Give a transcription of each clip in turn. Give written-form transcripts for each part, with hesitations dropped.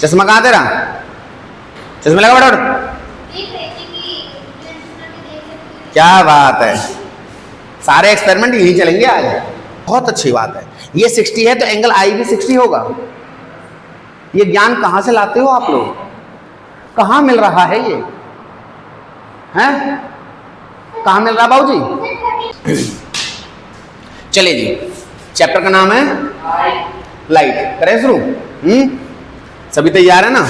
चश्मा कहाँ तेरा? चश्मा लगा बड़ा। क्या बात है, सारे एक्सपेरिमेंट यही चलेंगे आज। बहुत अच्छी बात है। ये 60 है तो एंगल आई भी 60 होगा। ये ज्ञान कहां से लाते हो आप लोग? कहां मिल रहा है ये? हैं? कहां मिल रहा बाबूजी? चलिए जी, चैप्टर का नाम है लाइट। करें शुरू? सभी तैयार है ना?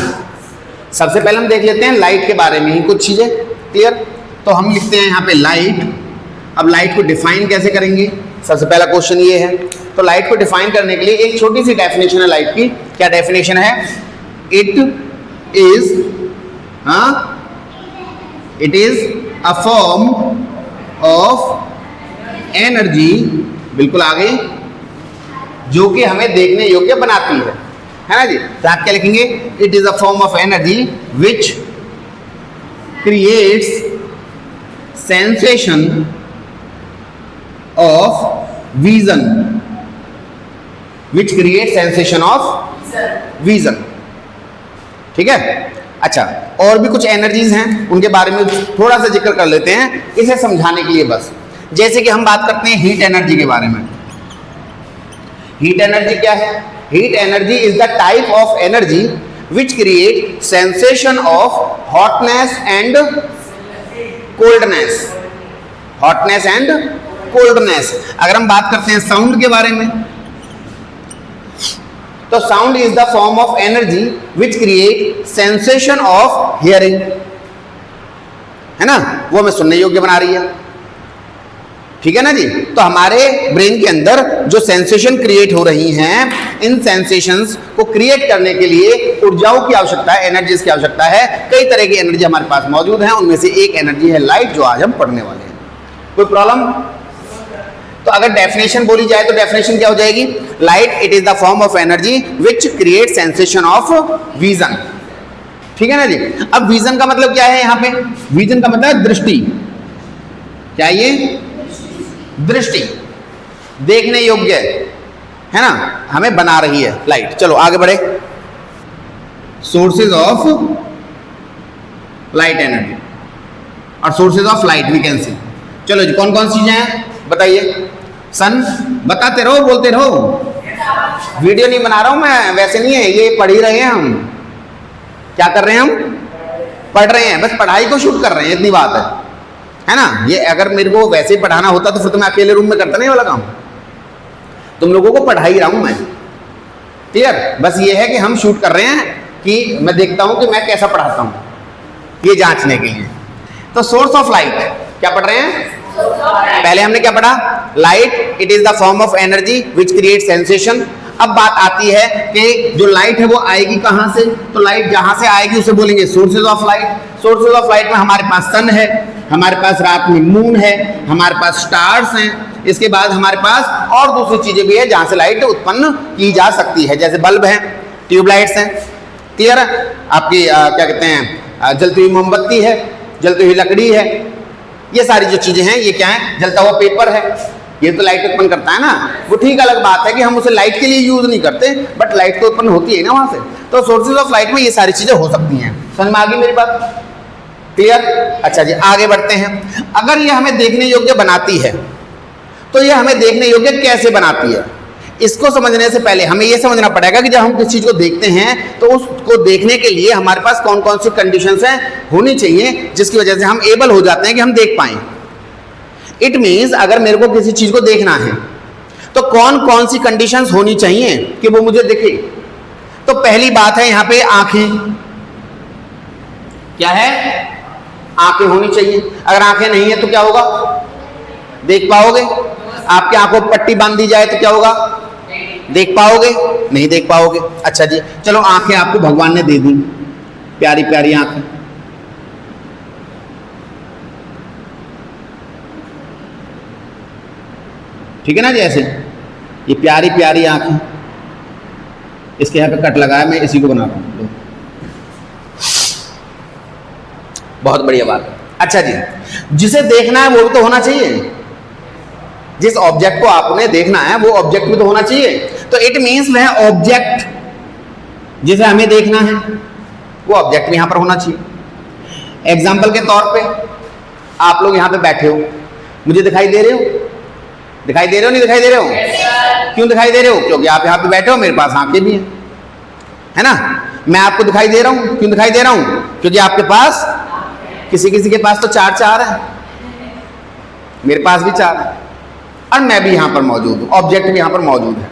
सबसे पहले हम देख लेते हैं लाइट के बारे में ही कुछ चीजें। क्लियर? तो हम लिखते हैं यहाँ पे लाइट। अब लाइट को डिफाइन कैसे करेंगे? सबसे पहला क्वेश्चन ये है। तो लाइट को डिफाइन करने के लिए एक छोटी सी डेफिनेशन है लाइट की। क्या डेफिनेशन है? It is a form of energy, बिल्कुल आगे, जो कि हमें देखने योग्य बनाती है ना जी? तो आप क्या लिखेंगे? It is a form of energy which creates sensation of vision, which create sensation of vision. ठीक है? अच्छा, और भी कुछ एनर्जीज हैं, उनके बारे में थोड़ा सा जिक्र कर लेते हैं इसे समझाने के लिए बस। जैसे कि हम बात करते हैं हीट एनर्जी के बारे में। हीट एनर्जी क्या है? Heat energy is the type of energy which create sensation of hotness and coldness. Hotness and coldness. अगर हम बात करते हैं साउंड के बारे में, तो sound is the form of energy which create sensation of hearing, है ना? वो हमें सुनने योग्य बना रही है। ठीक है ना जी? तो हमारे ब्रेन के अंदर जो सेंसेशन क्रिएट हो रही हैं, इन सेंसेशंस को क्रिएट करने के लिए ऊर्जाओं की आवश्यकता है, एनर्जीज की आवश्यकता है। कई तरह की एनर्जी हमारे पास मौजूद है, उनमें से एक एनर्जी है लाइट, जो आज हम पढ़ने वाले हैं। कोई प्रॉब्लम? तो अगर डेफिनेशन बोली जाए तो डेफिनेशन क्या हो जाएगी? Light it is the form of energy which create sensation of vision. ठीक है ना जी? अब विजन का मतलब क्या है यहाँ पे? विजन का मतलब दृष्टि। क्या ये? दृष्टि, देखने योग्य, है ना? हमें बना रही है लाइट। चलो आगे बढ़े। सोर्सेज ऑफ लाइट एनर्जी और sources of light we can see. चलो जी, कौन कौन सी चीजें हैं बताइए? सन, बताते रहो, बोलते रहो। वीडियो नहीं बना रहा हूं मैं, वैसे नहीं है ये, पढ़ ही रहे हैं हम। क्या कर रहे हैं हम? पढ़ रहे हैं, बस पढ़ाई को शूट कर रहे हैं, इतनी बात है ना? ये अगर मेरे को वैसे ही पढ़ाना होता तो फिर तो मैं अकेले रूम में करता नहीं वाला काम। तुम लोगों को पढ़ा ही रहा हूं मैं। क्लियर? बस ये है कि हम शूट कर रहे हैं कि मैं देखता हूं कि मैं कैसा पढ़ाता हूं, ये जांचने के लिए। तो सोर्स ऑफ लाइट क्या पढ़ रहे हैं? पहले हमने क्या पढ़ा? Light it is the form of energy which create sensation. अब बात आती है कि जो लाइट है वो आएगी कहां से? तो लाइट जहां से आएगी उसे बोलेंगे sources of light. Sources of light में हमारे पास सन है, हमारे पास रात में मून है, हमारे पास स्टार्स हैं, इसके बाद हमारे पास और दूसरी चीजें भी है जहां से लाइट उत्पन्न की जा सकती है, जैसे बल्ब है, ट्यूबलाइट्स हैं। क्लियर है? आपकी क्या कहते हैं, जलती हुई मोमबत्ती है, जलती हुई लकड़ी है, ये सारी जो चीजें हैं ये क्या है? जलता हुआ पेपर है, ये तो लाइट उत्पन्न करता है ना। वो ठीक अलग बात है कि हम उसे लाइट के लिए यूज नहीं करते, बट लाइट तो उत्पन्न होती है ना वहां से। तो सोर्सेज ऑफ लाइट में ये सारी चीजें हो सकती हैं। समझ में आ गई मेरी बात? क्लियर? अच्छा जी, आगे बढ़ते हैं। अगर ये हमें देखने योग्य बनाती है तो ये हमें देखने योग्य कैसे बनाती है? इसको समझने से पहले हमें यह समझना पड़ेगा कि जब हम किसी चीज को देखते हैं तो उसको देखने के लिए हमारे पास कौन कौन सी कंडीशंस हैं होनी चाहिए, जिसकी वजह से हम एबल हो जाते हैं कि हम देख पाएं। इट मीन्स अगर मेरे को किसी चीज को देखना है तो कौन कौन सी कंडीशंस होनी चाहिए कि वो मुझे दिखे? तो पहली बात है यहाँ पे आंखें। क्या है? आंखें होनी चाहिए। अगर आंखें नहीं है तो क्या होगा? देख पाओगे? आपकी आंखों पर पट्टी बांध दी जाए तो क्या होगा? देख पाओगे? नहीं देख पाओगे। अच्छा जी, चलो आंखें आपको भगवान ने दे दी, प्यारी प्यारी आंखें। ठीक है ना जी? ऐसे ये प्यारी प्यारी आंखें, इसके यहाँ पे कट लगाया, मैं इसी को बना रहा हूं। बहुत बढ़िया बात। अच्छा जी, जिसे देखना है वो भी तो होना चाहिए। जिस ऑब्जेक्ट को आपने देखना है वो ऑब्जेक्ट भी तो होना चाहिए। तो इट मीन्स वह ऑब्जेक्ट जिसे हमें देखना है वो ऑब्जेक्ट भी यहां पर होना चाहिए। एग्जाम्पल के तौर पे आप लोग यहां पे बैठे हो, मुझे दिखाई दे रहे हो? दिखाई दे रहे हो नहीं दिखाई दे रहे हो? क्यों दिखाई दे रहे हो? क्योंकि आप यहां पे बैठे हो, मेरे पास आंखें भी हैं, है ना। मैं आपको दिखाई दे रहा हूं, क्यों दिखाई दे रहा हूं? क्योंकि आपके पास, किसी किसी के पास तो चार है, मेरे पास भी 4 है, और मैं भी यहां पर मौजूद हूं, ऑब्जेक्ट भी यहां पर मौजूद है।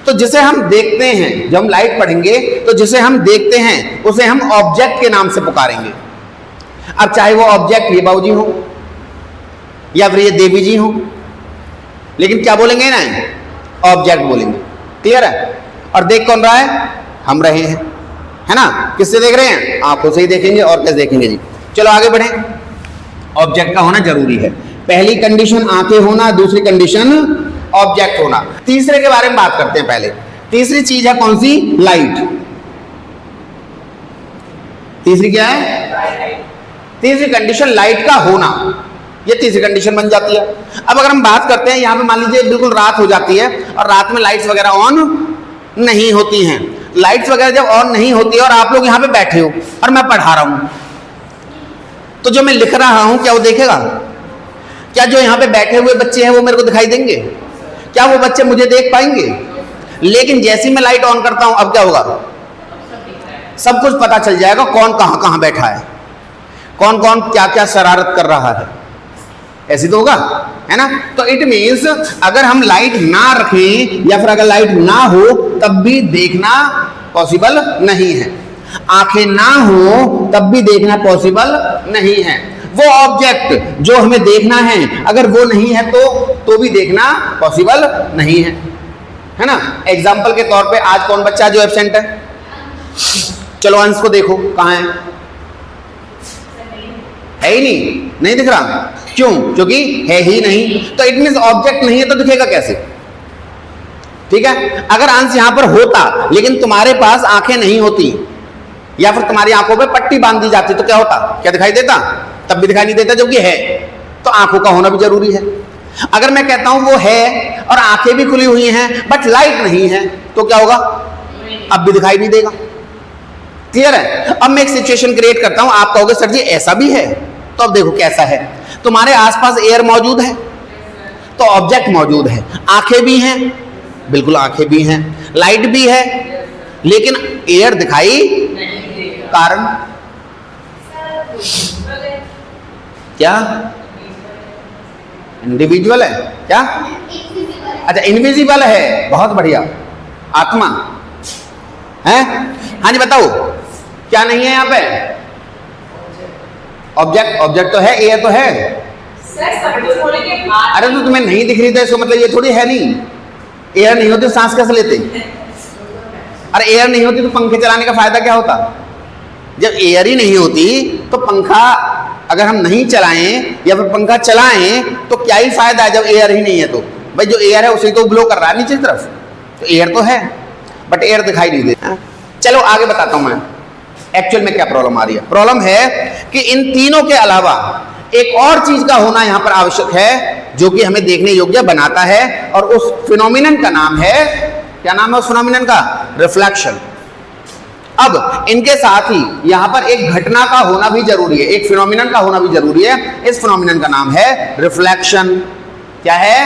तो जिसे हम देखते हैं, जब हम लाइट पढ़ेंगे तो जिसे हम देखते हैं उसे हम ऑब्जेक्ट के नाम से पुकारेंगे। अब चाहे वो ऑब्जेक्ट ये बाबूजी हो या फिर ये देवी जी हो, लेकिन क्या बोलेंगे ना, ऑब्जेक्ट बोलेंगे। क्लियर है? और देख कौन रहा है? हम रहे हैं, है ना। किससे देख रहे हैं? आंखों से ही देखेंगे, और कैसे देखेंगे जी। चलो आगे बढ़ें। ऑब्जेक्ट का होना जरूरी है। पहली कंडीशन आंखें होना, दूसरी कंडीशन ऑब्जेक्ट होना। तीसरे के बारे में बात करते हैं पहले। तीसरी चीज है कौन सी? लाइट। तीसरी क्या है? तीसरी कंडीशन लाइट का होना, ये तीसरी कंडीशन बन जाती है। अब अगर हम बात करते हैं, यहां पे मान लीजिए बिल्कुल रात हो जाती है और रात में लाइट्स वगैरह ऑन नहीं होती हैं। लाइट्स वगैरह जब ऑन नहीं होती है और आप लोग यहां पे बैठे हो और मैं पढ़ा रहा हूं, तो जो मैं लिख रहा हूं क्या वो देखेगा? क्या जो यहां पे बैठे हुए बच्चे हैं वो मेरे को दिखाई देंगे? क्या वो बच्चे मुझे देख पाएंगे? लेकिन जैसे ही मैं लाइट ऑन करता हूं, अब क्या होगा? सब कुछ पता चल जाएगा, कौन कहां कहां बैठा है, कौन कौन क्या क्या शरारत कर रहा है। ऐसे तो होगा, है ना। तो इट मीन्स अगर हम लाइट ना रखें या फिर अगर लाइट ना हो तब भी देखना पॉसिबल नहीं है। आंखें ना हो तब भी देखना पॉसिबल नहीं है। वो ऑब्जेक्ट जो हमें देखना है अगर वो नहीं है तो भी देखना पॉसिबल नहीं है ना। एग्जाम्पल के तौर पे आज कौन बच्चा जो एब्सेंट है? चलो अंश को देखो, कहां है ही नहीं दिख रहा। क्यों? क्योंकि है ही नहीं। तो इट मींस ऑब्जेक्ट नहीं है तो दिखेगा कैसे? ठीक है। अगर अंश यहां पर होता लेकिन तुम्हारे पास आंखें नहीं होती या फिर तुम्हारी आंखों पे पट्टी बांध दी जाती तो क्या होता? क्या दिखाई देता? तब भी दिखाई नहीं देता, जबकि है। तो आंखों का होना भी जरूरी है। अगर मैं कहता हूं वो है और आंखें भी खुली हुई हैं बट लाइट नहीं है तो क्या होगा? अब भी दिखाई नहीं देगा। क्लियर है? अब मैं एक सिचुएशन क्रिएट करता हूं, आप कहोगे सर जी ऐसा भी है, तो अब देखो कैसा है। तुम्हारे आसपास एयर मौजूद है तो ऑब्जेक्ट मौजूद है, आंखें भी हैं, बिल्कुल आंखें भी हैं, लाइट भी है, लेकिन एयर दिखाई, कारण क्या? इंडिविजुअल है क्या? अच्छा इनविजिबल है, बहुत बढ़िया। आत्मा है? हाँ जी बताओ, क्या नहीं है यहाँ पे? ऑब्जेक्ट तो है, एयर तो है। अरे तो तुम्हें नहीं दिख रही था इसको मतलब ये थोड़ी है नहीं। एयर नहीं होती तो सांस कैसे लेते? अरे एयर नहीं होती तो पंखे चलाने का फायदा क्या होता? जब एयर ही नहीं होती तो पंखा अगर हम नहीं चलाएं या फिर पंखा चलाएं तो क्या ही फायदा है जब एयर ही नहीं है। तो भाई जो एयर है उसे तो ब्लो कर रहा है नीचे की तरफ, तो एयर तो है बट एयर दिखाई नहीं देता। चलो आगे बताता हूं मैं एक्चुअल में क्या प्रॉब्लम आ रही है। प्रॉब्लम है कि इन तीनों के अलावा एक और चीज का होना यहां पर आवश्यक है जो कि हमें देखने योग्य बनाता है, और उस फिनोमिनन का नाम है, क्या नाम है उस फिनोमिनन का? रिफ्लेक्शन। अब इनके साथ ही यहां पर एक घटना का होना भी जरूरी है, एक फिनोमिनन का होना भी जरूरी है। इस फिनोमिनन का नाम है रिफ्लेक्शन। क्या है?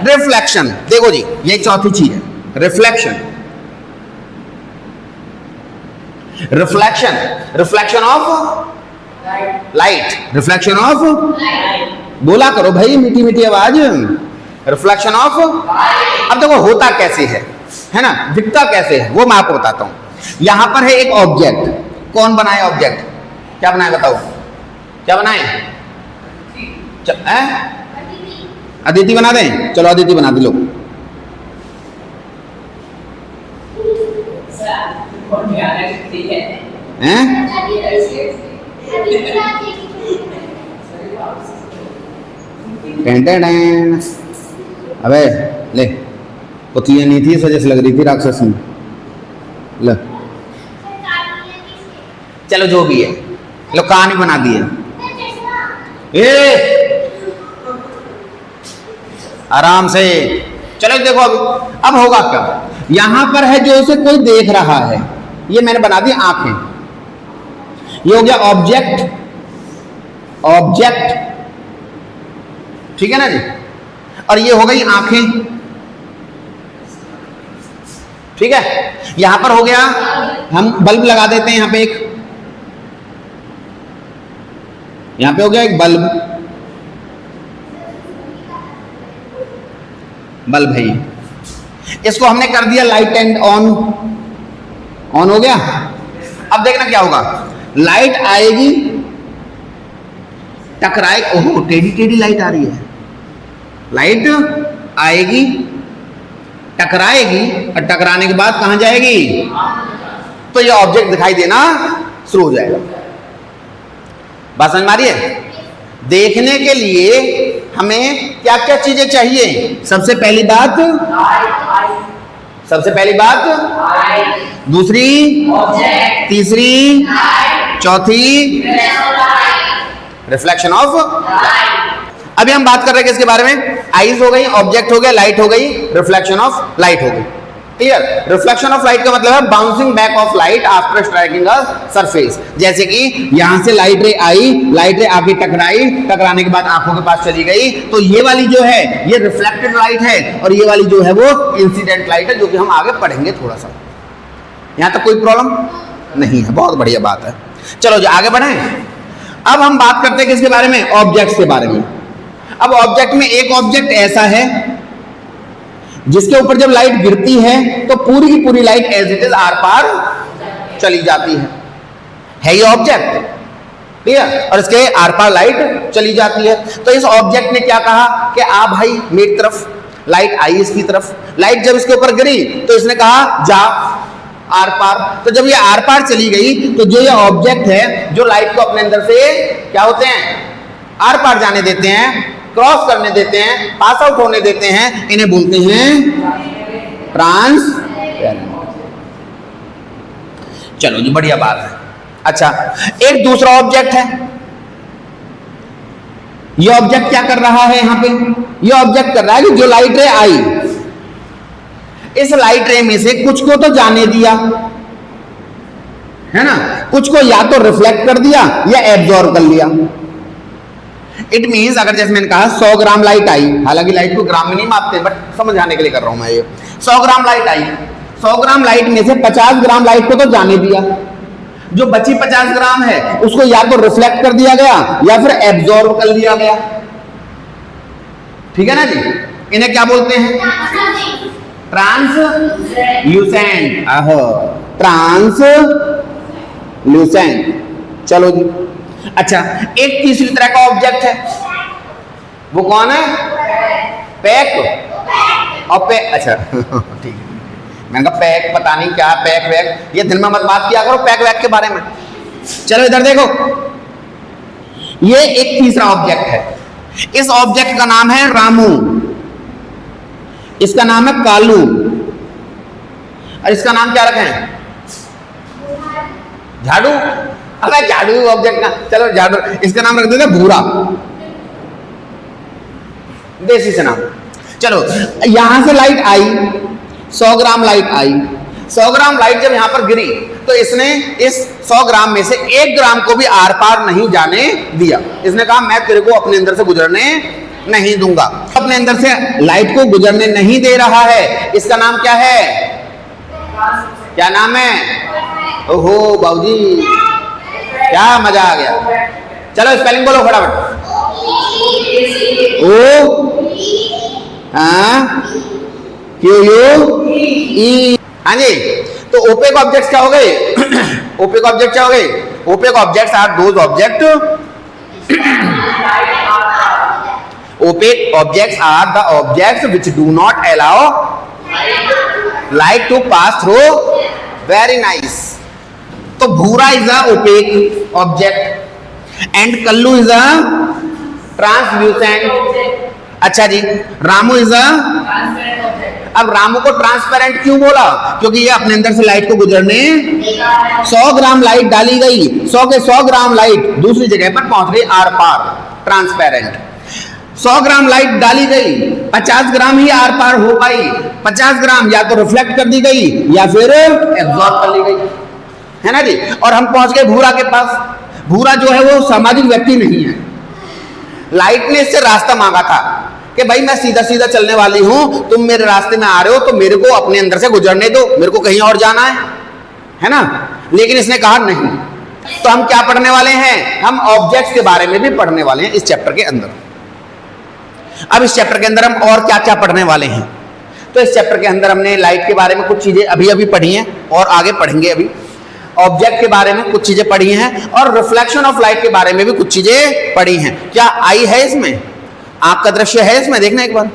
रिफ्लेक्शन। देखो जी ये चौथी चीज है, reflection. Reflection of light, reflection of, बोला करो भाई मीठी मीठी आवाज, रिफ्लेक्शन ऑफ। अब देखो होता कैसे है ना, दिखता कैसे है वो मैं आपको बताता हूं। यहां पर है एक ऑब्जेक्ट, कौन बनाए ऑब्जेक्ट? क्या बनाए बताओ? क्या बनाए? अदिति बना दें? चलो अदिति बना दे लो। अबे ले, पुतलियां नहीं थी, सजस लग रही थी राक्षस में। ले चलो जो भी है, लो कहानी बना दी है। आराम से चलो देखो अब होगा क्या। यहां पर है जो उसे कोई देख रहा है, ये मैंने बना दी आंखें, ये हो गया ऑब्जेक्ट, ऑब्जेक्ट, ठीक है ना जी। और ये हो गई आंखें, ठीक है। यहां पर हो गया, हम बल्ब लगा देते हैं यहां पे एक, यहां पे हो गया एक बल्ब, बल्ब है ये, इसको हमने कर दिया लाइट एंड ऑन, ऑन हो गया। अब देखना क्या होगा, लाइट आएगी, टकराए, ओहो टेढ़ी टेढ़ी लाइट आ रही है, लाइट आएगी, टकराएगी, और टकराने के बाद कहां जाएगी, तो ये ऑब्जेक्ट दिखाई देना शुरू हो जाएगा। बात समझ में आ रही है? देखने के लिए हमें क्या क्या चीजें चाहिए? सबसे पहली बात, सबसे पहली बात, दूसरी, तीसरी, चौथी, रिफ्लेक्शन ऑफ लाइट। अभी हम बात कर रहे हैं किसके बारे में? आईज हो गई, ऑब्जेक्ट हो गया, लाइट हो गई, रिफ्लेक्शन ऑफ लाइट हो गई। क्लियर? रिफ्लेक्शन ऑफ लाइट का मतलब है bouncing back of light after striking a surface. जैसे कि यहां से लाइट रे आई, लाइट रे आके टकराई, टकराने के बाद आंखों के पास चली गई, तो ये वाली जो है ये रिफ्लेक्टेड लाइट है, और ये वाली जो है वो इंसिडेंट लाइट है, जो कि हम आगे पढ़ेंगे थोड़ा सा। यहां तक कोई प्रॉब्लम नहीं है, बहुत बढ़िया बात है। चलो जो आगे बढ़े, अब हम बात करते हैं किसके बारे में? ऑब्जेक्ट्स के बारे में। अब ऑब्जेक्ट में एक ऑब्जेक्ट ऐसा है जिसके ऊपर जब लाइट गिरती है तो पूरी की पूरी लाइट एज इट इज आर पार चली जाती है ये ऑब्जेक्ट, ठीक है, और इसके आर पार लाइट चली जाती है। तो इस ऑब्जेक्ट ने क्या कहा कि आ भाई मेरी तरफ, लाइट आई इसकी तरफ, लाइट जब इसके ऊपर गिरी तो इसने कहा जा आर पार। तो जब ये आर पार चली गई तो जो ये ऑब्जेक्ट है जो लाइट को अपने अंदर से क्या होते हैं, आर पार जाने देते हैं, क्रॉस करने देते हैं, पास आउट होने देते हैं, इन्हें बोलते हैं ट्रांसपेरेंट। चलो जी बढ़िया बात है। अच्छा, एक दूसरा ऑब्जेक्ट है, ये ऑब्जेक्ट क्या कर रहा है यहां पे? ये ऑब्जेक्ट कर रहा है कि जो लाइट रे आई, इस लाइट रे में से कुछ को तो जाने दिया है ना, कुछ को या तो रिफ्लेक्ट कर दिया या एब्जॉर्ब कर लिया। इट मीन्स अगर जैसे मैंने कहा 100 ग्राम लाइट आई, हालांकि लाइट को ग्राम में नहीं मापते बट समझाने के लिए कर रहा हूं मैं ये, 100 ग्राम लाइट आई, 100 ग्राम लाइट में से 50 ग्राम लाइट को तो जाने दिया, जो बची 50 ग्राम है उसको या तो रिफ्लेक्ट कर दिया गया या फिर एब्जॉर्ब कर लिया गया, ठीक है ना जी। इन्हें क्या बोलते हैं? Translucent, translucent. चलो जी। अच्छा, एक तीसरी तरह का ऑब्जेक्ट है, वो कौन है? पैक और पैक। अच्छा ठीक है, मैंने कहा पैक पता नहीं क्या, पैक वैक, ये दिल में मत बात किया करो पैक वैक के बारे में। चलो इधर देखो, ये एक तीसरा ऑब्जेक्ट है, इस ऑब्जेक्ट का नाम है रामू, इसका नाम है कालू, और इसका नाम क्या रखें? झाड़ू। अरे झाड़ू ऑब्जेक्ट का, चलो झाड़ू, इसका नाम रख देते भूरा, देसी से नाम। चलो यहां से लाइट आई, 100 ग्राम लाइट आई, 100 ग्राम लाइट जब यहां पर गिरी तो इसने इस 100 ग्राम में से 1 ग्राम को भी आर पार नहीं जाने दिया। इसने कहा मैं तेरे को अपने अंदर से गुजरने नहीं दूंगा, अपने अंदर से लाइट को गुजरने नहीं दे रहा है। इसका नाम क्या है? क्या नाम है? ओहो बाबूजी क्या मजा आ गया। चलो स्पेलिंग बोलो फटाफट। O Q U E. हाँ जी, तो ओपेक ऑब्जेक्ट्स क्या हो गए? ओपेक ऑब्जेक्ट क्या हो गए? Opaque objects are those object, opaque objects are the objects which do not allow light to pass through. Very nice. तो भूरा is a opaque object and Kullu is a translucent। अच्छा जी, Ramu is a, अब रामू को transparent क्यों बोला? क्योंकि ये अपने अंदर से लाइट को गुजरने, 100 ग्राम लाइट डाली गई, 100 के 100 ग्राम लाइट दूसरी जगह पर पहुंच गई आर पार, ट्रांसपेरेंट। 100 ग्राम लाइट डाली गई, 50 ग्राम ही आर पार हो पाई, 50 ग्राम या तो रिफ्लेक्ट कर दी गई या फिर एब्जॉर्ब कर ली गई। है ना जी। और हम पहुंच गए भूरा के पास। भूरा जो है वो सामाजिक व्यक्ति नहीं है। लाइट ने इससे रास्ता मांगा था कि भाई मैं सीधा सीधा चलने वाली हूं, तुम मेरे रास्ते में आ रहे हो तो मेरे को अपने अंदर से गुजरने दो, मेरे को कहीं और जाना है ना। लेकिन इसने कहा नहीं। तो हम क्या पढ़ने वाले हैं? हम ऑब्जेक्ट्स के बारे में भी पढ़ने वाले हैं इस चैप्टर के अंदर। अब इस चैप्टर के अंदर हम और क्या क्या पढ़ने वाले हैं? तो इस चैप्टर के अंदर हमने लाइट के बारे में कुछ चीजें अभी अभी पढ़ी हैं और आगे पढ़ेंगे। अभी ऑब्जेक्ट के बारे में कुछ चीजें पढ़ी हैं और रिफ्लेक्शन ऑफ लाइट के बारे में भी कुछ चीजें पढ़ी हैं। क्या आई है इसमें? आंख का दृश्य है इसमें? देखना एक बार,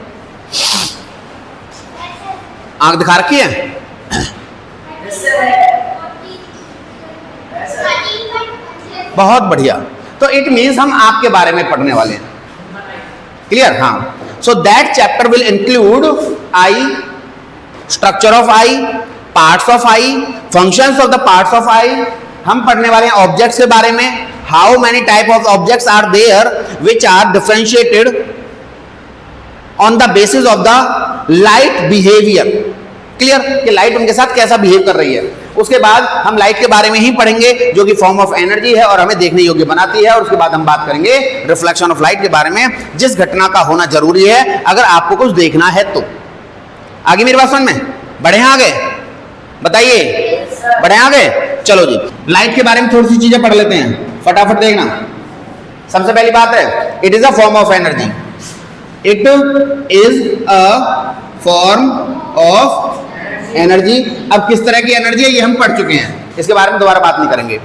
आंख दिखा रखी है? बहुत बढ़िया। तो इट मीन्स हम आंख के बारे में पढ़ने वाले हैं। क्लियर? हाँ। So that chapter will include eye, structure of eye, parts of eye, functions of the parts of eye. हम पढ़ने वाले हैं ऑब्जेक्ट्स के बारे में। How many type of objects are there which are differentiated on the basis of the light behaviour. Clear? कि light उनके साथ कैसा बिहेव कर रही है। उसके बाद हम लाइट के बारे में ही पढ़ेंगे जो कि फॉर्म ऑफ एनर्जी है और हमें देखने योग्य बनाती है। और उसके बाद हम बात करेंगे रिफ्लेक्शन ऑफ लाइट के बारे में, जिस घटना का होना जरूरी है अगर आपको कुछ देखना है तो। आगे मेरी बात समझ में? बढ़े आगे? बताइए, बढ़े आगे? चलो जी, लाइट के बारे में थोड़ी सी चीजें पढ़ लेते हैं, फटाफट देखना। सबसे पहली बात है, it is a form of energy. It is a form of energy. अब किस तरह की एनर्जी है ये हम पढ़ चुके हैं, इसके बारे में दोबारा बात नहीं करेंगे।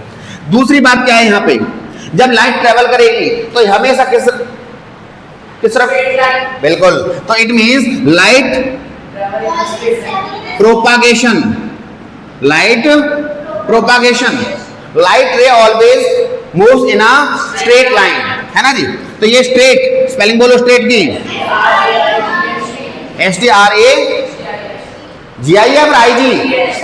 दूसरी बात क्या है यहाँ पे, जब लाइट ट्रेवल करेगी तो हमेशा किस तरफ? बिल्कुल। तो it means light propagation. Light propagation. Light रे always moves in a straight line, है ना जी। तो ये स्ट्रेट, स्पेलिंग बोलो स्ट्रेट की, STRAGIG।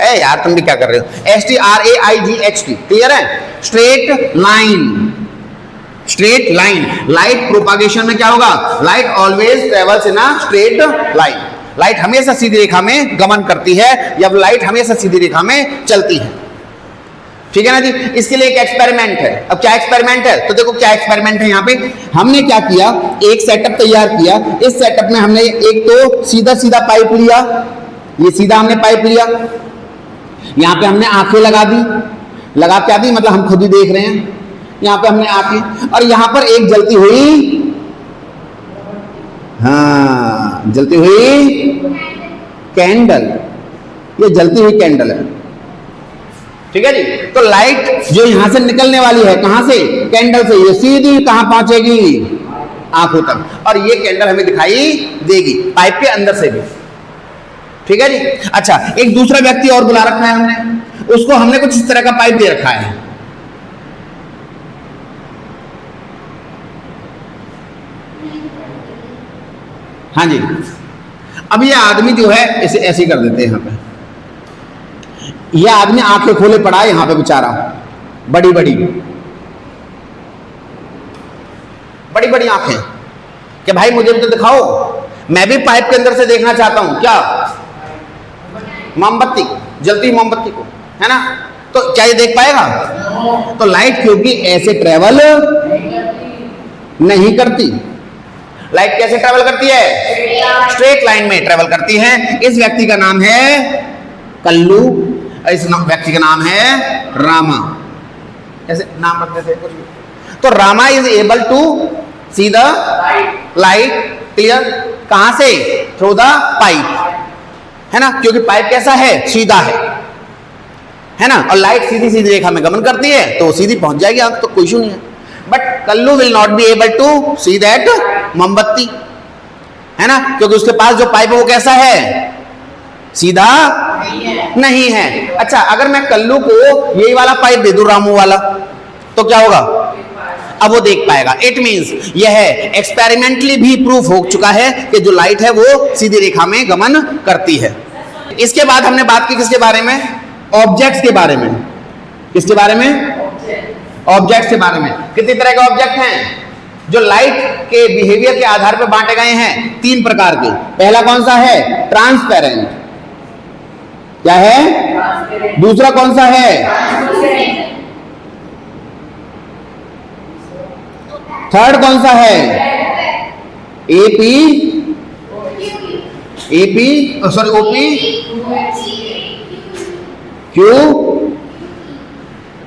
ए यार तुम भी क्या कर रहे हो? STRAIGHT। क्लियर है? Straight line, straight line. Light propagation में क्या होगा? Light always travels in a straight line. Light हमेशा सीधी रेखा में गमन करती है या लाइट हमेशा सीधी रेखा में चलती है। ठीक है ना जी। इसके लिए एक एक्सपेरिमेंट है। अब क्या एक्सपेरिमेंट है? तो देखो क्या एक्सपेरिमेंट है। यहाँ पे हमने क्या किया, एक सेटअप तैयार किया। इस सेटअप में हमने एक तो सीधा सीधा पाइप लिया, ये सीधा हमने पाइप लिया, यहाँ पे हमने आंखें लगा दी। लगा क्या दी? मतलब हम खुद ही देख रहे हैं। यहाँ पे हमने आंखें, और यहाँ पर एक जलती हुई, हाँ जलती हुई कैंडल, ये जलती हुई कैंडल है। ठीक है जी। तो लाइट जो यहां से निकलने वाली है, कहां से? कैंडल से। ये सीधी कहां पहुंचेगी? आंखों तक। और ये कैंडल हमें दिखाई देगी पाइप के अंदर से भी। ठीक है जी। अच्छा, एक दूसरा व्यक्ति और बुला रखा है हमने, उसको हमने कुछ इस तरह का पाइप दे रखा है। हाँ जी। अब ये आदमी जो है इसे ऐसे कर देते हैं। यहाँ पे यह आदमी आंखें खोले पड़ा है यहां पे बेचारा, बड़ी बड़ी बड़ी बड़ी आंखें, कि भाई मुझे भी तो दिखाओ, मैं भी पाइप के अंदर से देखना चाहता हूं। क्या? मोमबत्ती, जलती मोमबत्ती को, है ना। तो क्या ये देख पाएगा? तो लाइट क्योंकि ऐसे ट्रेवल नहीं करती। लाइट कैसे ट्रेवल करती है? स्ट्रेट लाइन में ट्रेवल करती है। इस व्यक्ति का नाम है कल्लू, इस व्यक्ति का नाम है रामा। ऐसे नाम रखते थे कुछ भी। तो Rama is able to see the light. Clear? कहां से? थ्रू द पाइप, है ना। क्योंकि पाइप कैसा है? सीधा है ना। और लाइट सीधी सीधी रेखा में गमन करती है तो सीधी पहुंच जाएगी आंख, तो कोई इशू नहीं है। But Kallu will not be able to see that मोमबत्ती, है ना। क्योंकि उसके पास जो पाइप है वो कैसा है? सीधा नहीं है। अच्छा, अगर मैं कल्लू को यही वाला पाइप दे दूं, रामू वाला, तो क्या होगा? अब वो देख पाएगा। इट मींस यह एक्सपेरिमेंटली भी प्रूफ हो चुका है कि जो लाइट है वो सीधी रेखा में गमन करती है। इसके बाद हमने बात की किसके बारे में? ऑब्जेक्ट्स के बारे में। किसके बारे में? ऑब्जेक्ट्स के बारे में। कितनी तरह के ऑब्जेक्ट हैं जो लाइट के बिहेवियर के आधार पर बांटे गए हैं? 3 प्रकार के। पहला कौन सा है? ट्रांसपेरेंट। क्या है? दूसरा कौन सा है? थर्ड कौन सा है? AP, AP sorry OP, Q,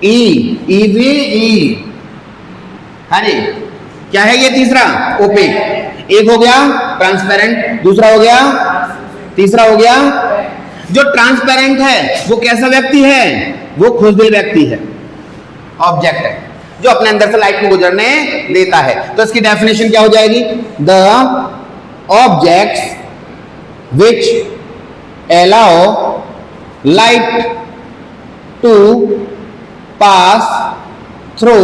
E, EV, E. हाँ जी, क्या है ये तीसरा? ओपेक। एक हो गया ट्रांसपेरेंट, दूसरा हो गया, तीसरा हो गया। जो ट्रांसपेरेंट है वो कैसा व्यक्ति है? वो खुशदिल व्यक्ति है, ऑब्जेक्ट है जो अपने अंदर से लाइट को गुजरने देता है। तो इसकी डेफिनेशन क्या हो जाएगी? The objects which allow light to pass through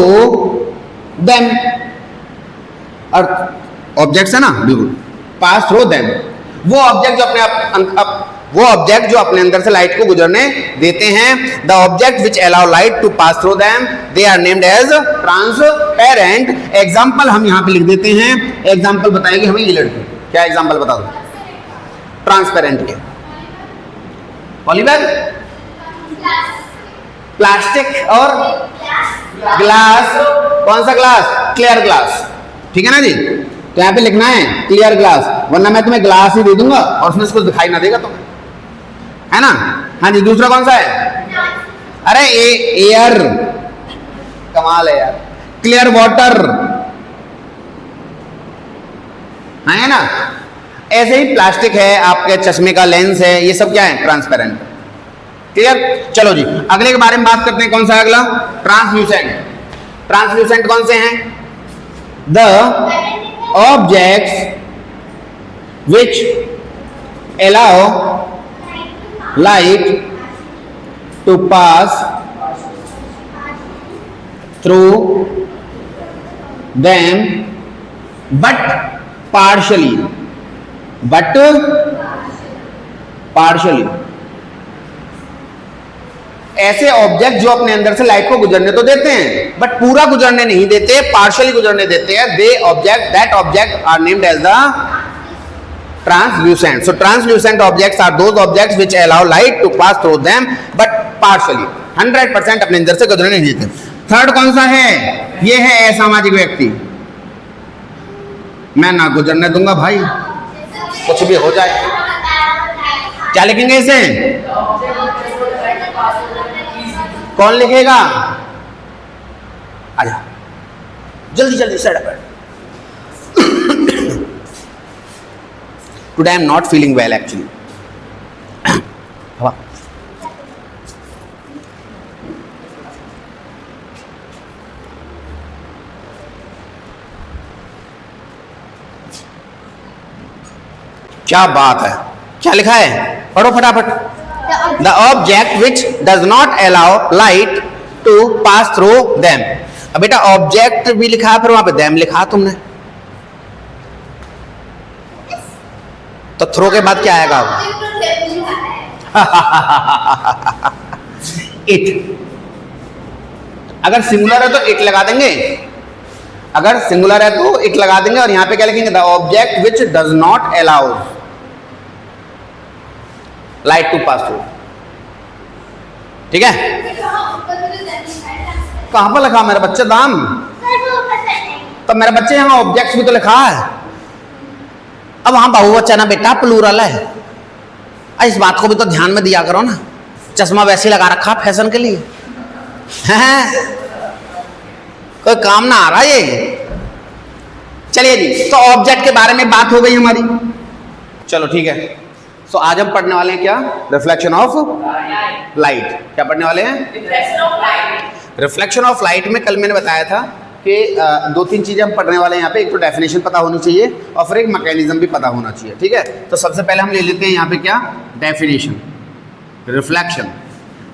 them. Objects है ना, बिल्कुल, पास थ्रू देम। वो ऑब्जेक्ट जो अपने अंदर से लाइट को गुजरने देते हैं। The object which allow light to pass through them they are named as transparent. Example हम यहां पे लिख देते हैं। एग्जाम्पल बताएगी हमें ये लड़की। क्या एग्जाम्पल बता दो ट्रांसपेरेंट के? पॉलीबैग, प्लास्टिक और ग्लास। कौन सा ग्लास? Clear glass. ठीक है ना जी? तो यहाँ पे लिखना है क्लियर ग्लास, वरना मैं तुम्हें ग्लास ही दे दूंगा और उसमें से कुछ दिखाई ना देगा तुम्हें, है ना? हाँ जी, दूसरा कौन सा है? अरे एयर, कमाल है यार। क्लियर वाटर, है ना? ऐसे ही प्लास्टिक है, आपके चश्मे का लेंस है, ये सब क्या है? ट्रांसपेरेंट। क्लियर? चलो जी, अगले के बारे में बात करते हैं। कौन सा है अगला? ट्रांसल्यूसेंट। ट्रांसल्यूसेंट कौन से हैं? The objects which allow light to pass through them but partially, but partially. ऐसे ऑब्जेक्ट जो अपने अंदर से लाइट को गुजरने तो देते हैं बट पूरा गुजरने नहीं देते, पार्शियली गुजरने देते हैं। They object, that object are named as the translucent. So translucent objects are those objects which allow light to pass through them but partially, 100% अपने अंदर से गुजरने नहीं देते। थर्ड कौन सा है? ये है असामाजिक व्यक्ति। मैं ना गुजरने दूंगा भाई, कुछ भी हो जाए। क्या लिखेंगे इसे? कौन लिखेगा? आजा जल्दी जल्दी set up. Today I am not feeling well actually. क्या बात है, क्या लिखा है? पढ़ो फटाफट। The object which does not allow light to pass through them। अब बेटा ऑब्जेक्ट भी लिखा है, फिर वहां पे them लिखा तुमने, तो थ्रो के बाद क्या आएगा? इट। अगर सिंगुलर है तो इट लगा देंगे, अगर सिंगुलर है तो इट लगा देंगे, और यहां पे क्या लिखेंगे? The object which does not allow light to pass through. ठीक है? कहां पर लिखा मेरे बच्चे? दाम। तो मेरे बच्चे यहां ऑब्जेक्ट्स भी तो लिखा है। अब वहां बहुवचन है बेटा, प्लूरल है। इस बात को भी तो ध्यान में दिया करो ना। चश्मा वैसे लगा रखा फैशन के लिए है, कोई काम ना आ रहा ये। चलिए जी, तो ऑब्जेक्ट के बारे में बात हो गई हमारी। चलो ठीक है। सो आज हम पढ़ने वाले हैं क्या? Reflection of light. क्या पढ़ने वाले हैं? रिफ्लेक्शन ऑफ लाइट में कल मैंने बताया था कि दो तीन चीज़ें हम पढ़ने वाले हैं यहाँ पे। एक तो डेफिनेशन पता होनी चाहिए और फिर एक मैकेनिज्म भी पता होना चाहिए। ठीक है? तो सबसे पहले हम ले लेते हैं यहाँ पे क्या? डेफिनेशन। रिफ्लेक्शन,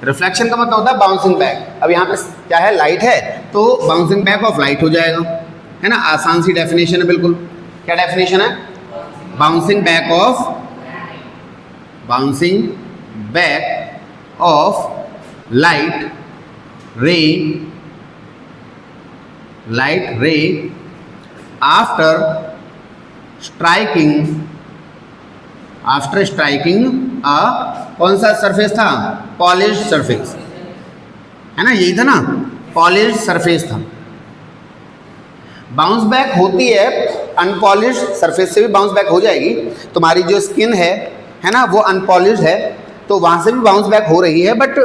रिफ्लेक्शन का मतलब होता है बाउंसिंग बैक। अब यहाँ पे क्या है? लाइट है, तो बाउंसिंग बैक ऑफ लाइट हो जाएगा, है ना? आसान सी डेफिनेशन है बिल्कुल। क्या डेफिनेशन है? Bouncing back of, bouncing back of light रे, लाइट रे after striking, after striking a, कौन सा सरफेस था? पॉलिश्ड सरफेस, है ना? यही था ना, पॉलिश्ड सरफेस था। बाउंस बैक होती है, अनपॉलिश्ड सरफेस से भी बाउंस बैक हो जाएगी। तुम्हारी जो स्किन है ना, वो अनपॉलिश्ड है तो वहाँ से भी बाउंस बैक हो रही है, बट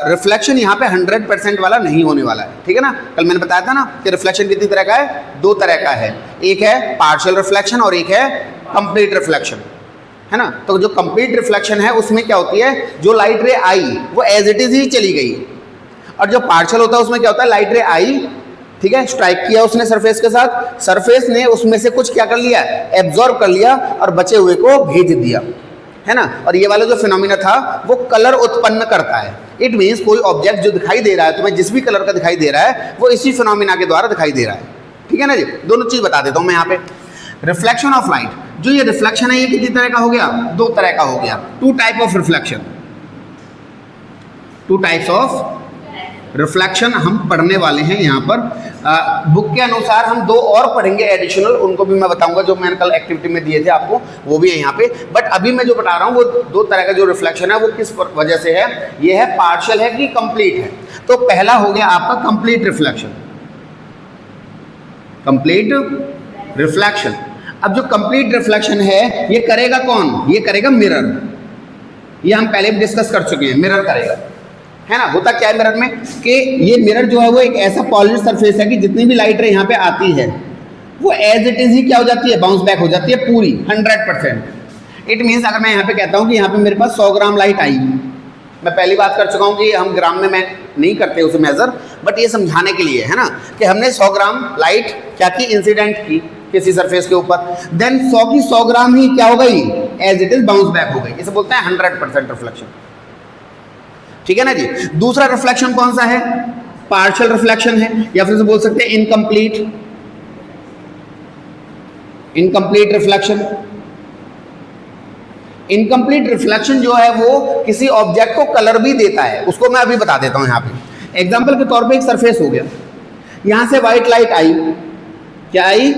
रिफ्लेक्शन यहाँ पे 100% वाला नहीं होने वाला है, ठीक है ना। कल मैंने बताया था ना कि रिफ्लेक्शन कितनी तरह का है, 2 तरह का है, एक है पार्शियल रिफ्लेक्शन और एक है कंप्लीट रिफ्लेक्शन, है ना। तो जो कंप्लीट रिफ्लेक्शन है उसमें क्या होती है, जो लाइट रे आई वो एज इट इज ही चली गई, और जो पार्शियल होता है उसमें क्या होता है, लाइट रे आई, ठीक है, स्ट्राइक किया उसने सरफेस के साथ, सरफेस ने उसमें से कुछ क्या कर लिया, एब्जॉर्ब कर लिया और बचे हुए को भेज दिया, है ना। और ये वाला जो फिनोमिना था वो कलर उत्पन्न करता है। इट मीन्स कोई ऑब्जेक्ट जो दिखाई दे रहा है तुम्हें, जिस भी कलर का दिखाई दे रहा है, वो इसी फिनोमिना के द्वारा दिखाई दे रहा है, ठीक है ना जी। दोनों चीज बता देता हूँ मैं यहाँ पे। रिफ्लेक्शन ऑफ लाइट, जो ये रिफ्लेक्शन है ये कितनी तरह का हो गया, 2 तरह का हो गया। 2 type of reflection, 2 types of reflection हम पढ़ने वाले हैं यहाँ पर। बुक के अनुसार हम 2 और पढ़ेंगे एडिशनल, उनको भी मैं बताऊंगा, जो मैंने कल एक्टिविटी में दिए थे आपको, वो भी है यहाँ पे। बट अभी मैं जो बता रहा हूँ वो 2 तरह का जो रिफ्लेक्शन है वो किस वजह से है, ये है पार्शियल है कि कंप्लीट है। तो पहला हो गया आपका कंप्लीट रिफ्लेक्शन, कंप्लीट रिफ्लेक्शन। अब जो कंप्लीट रिफ्लेक्शन है ये करेगा कौन, ये करेगा मिरर। ये हम पहले भी डिस्कस कर चुके हैं, मिरर करेगा, है ना। होता क्या है मिरर में कि ये मिरर जो है वो एक ऐसा पॉलिश सरफेस है कि जितनी भी लाइट रे यहाँ पे आती है वो एज इट इज ही क्या हो जाती है, बाउंस बैक हो जाती है पूरी 100%। इट मीन्स अगर मैं यहाँ पे कहता हूँ कि यहाँ पे मेरे पास 100 ग्राम लाइट आई, मैं पहली बात कर चुका हूँ कि हम ग्राम में मैं नहीं करते उसे मेजर, बट ये समझाने के लिए है ना कि हमने 100 ग्राम लाइट क्या की, इंसिडेंट की किसी सरफेस के ऊपर, देन 100 की 100 ग्राम ही क्या हो गई, as it is bounce back हो गई। इसे बोलते हैं 100% रिफ्लेक्शन, ठीक है ना जी। दूसरा रिफ्लेक्शन कौन सा है, पार्शियल रिफ्लेक्शन है, या फिर से बोल सकते हैं incomplete, incomplete reflection. Incomplete reflection जो है वो किसी ऑब्जेक्ट को कलर भी देता है, उसको मैं अभी बता देता हूं यहाँ पे। एग्जाम्पल के तौर पे एक सरफेस हो गया, यहां से व्हाइट लाइट आई, क्या आई,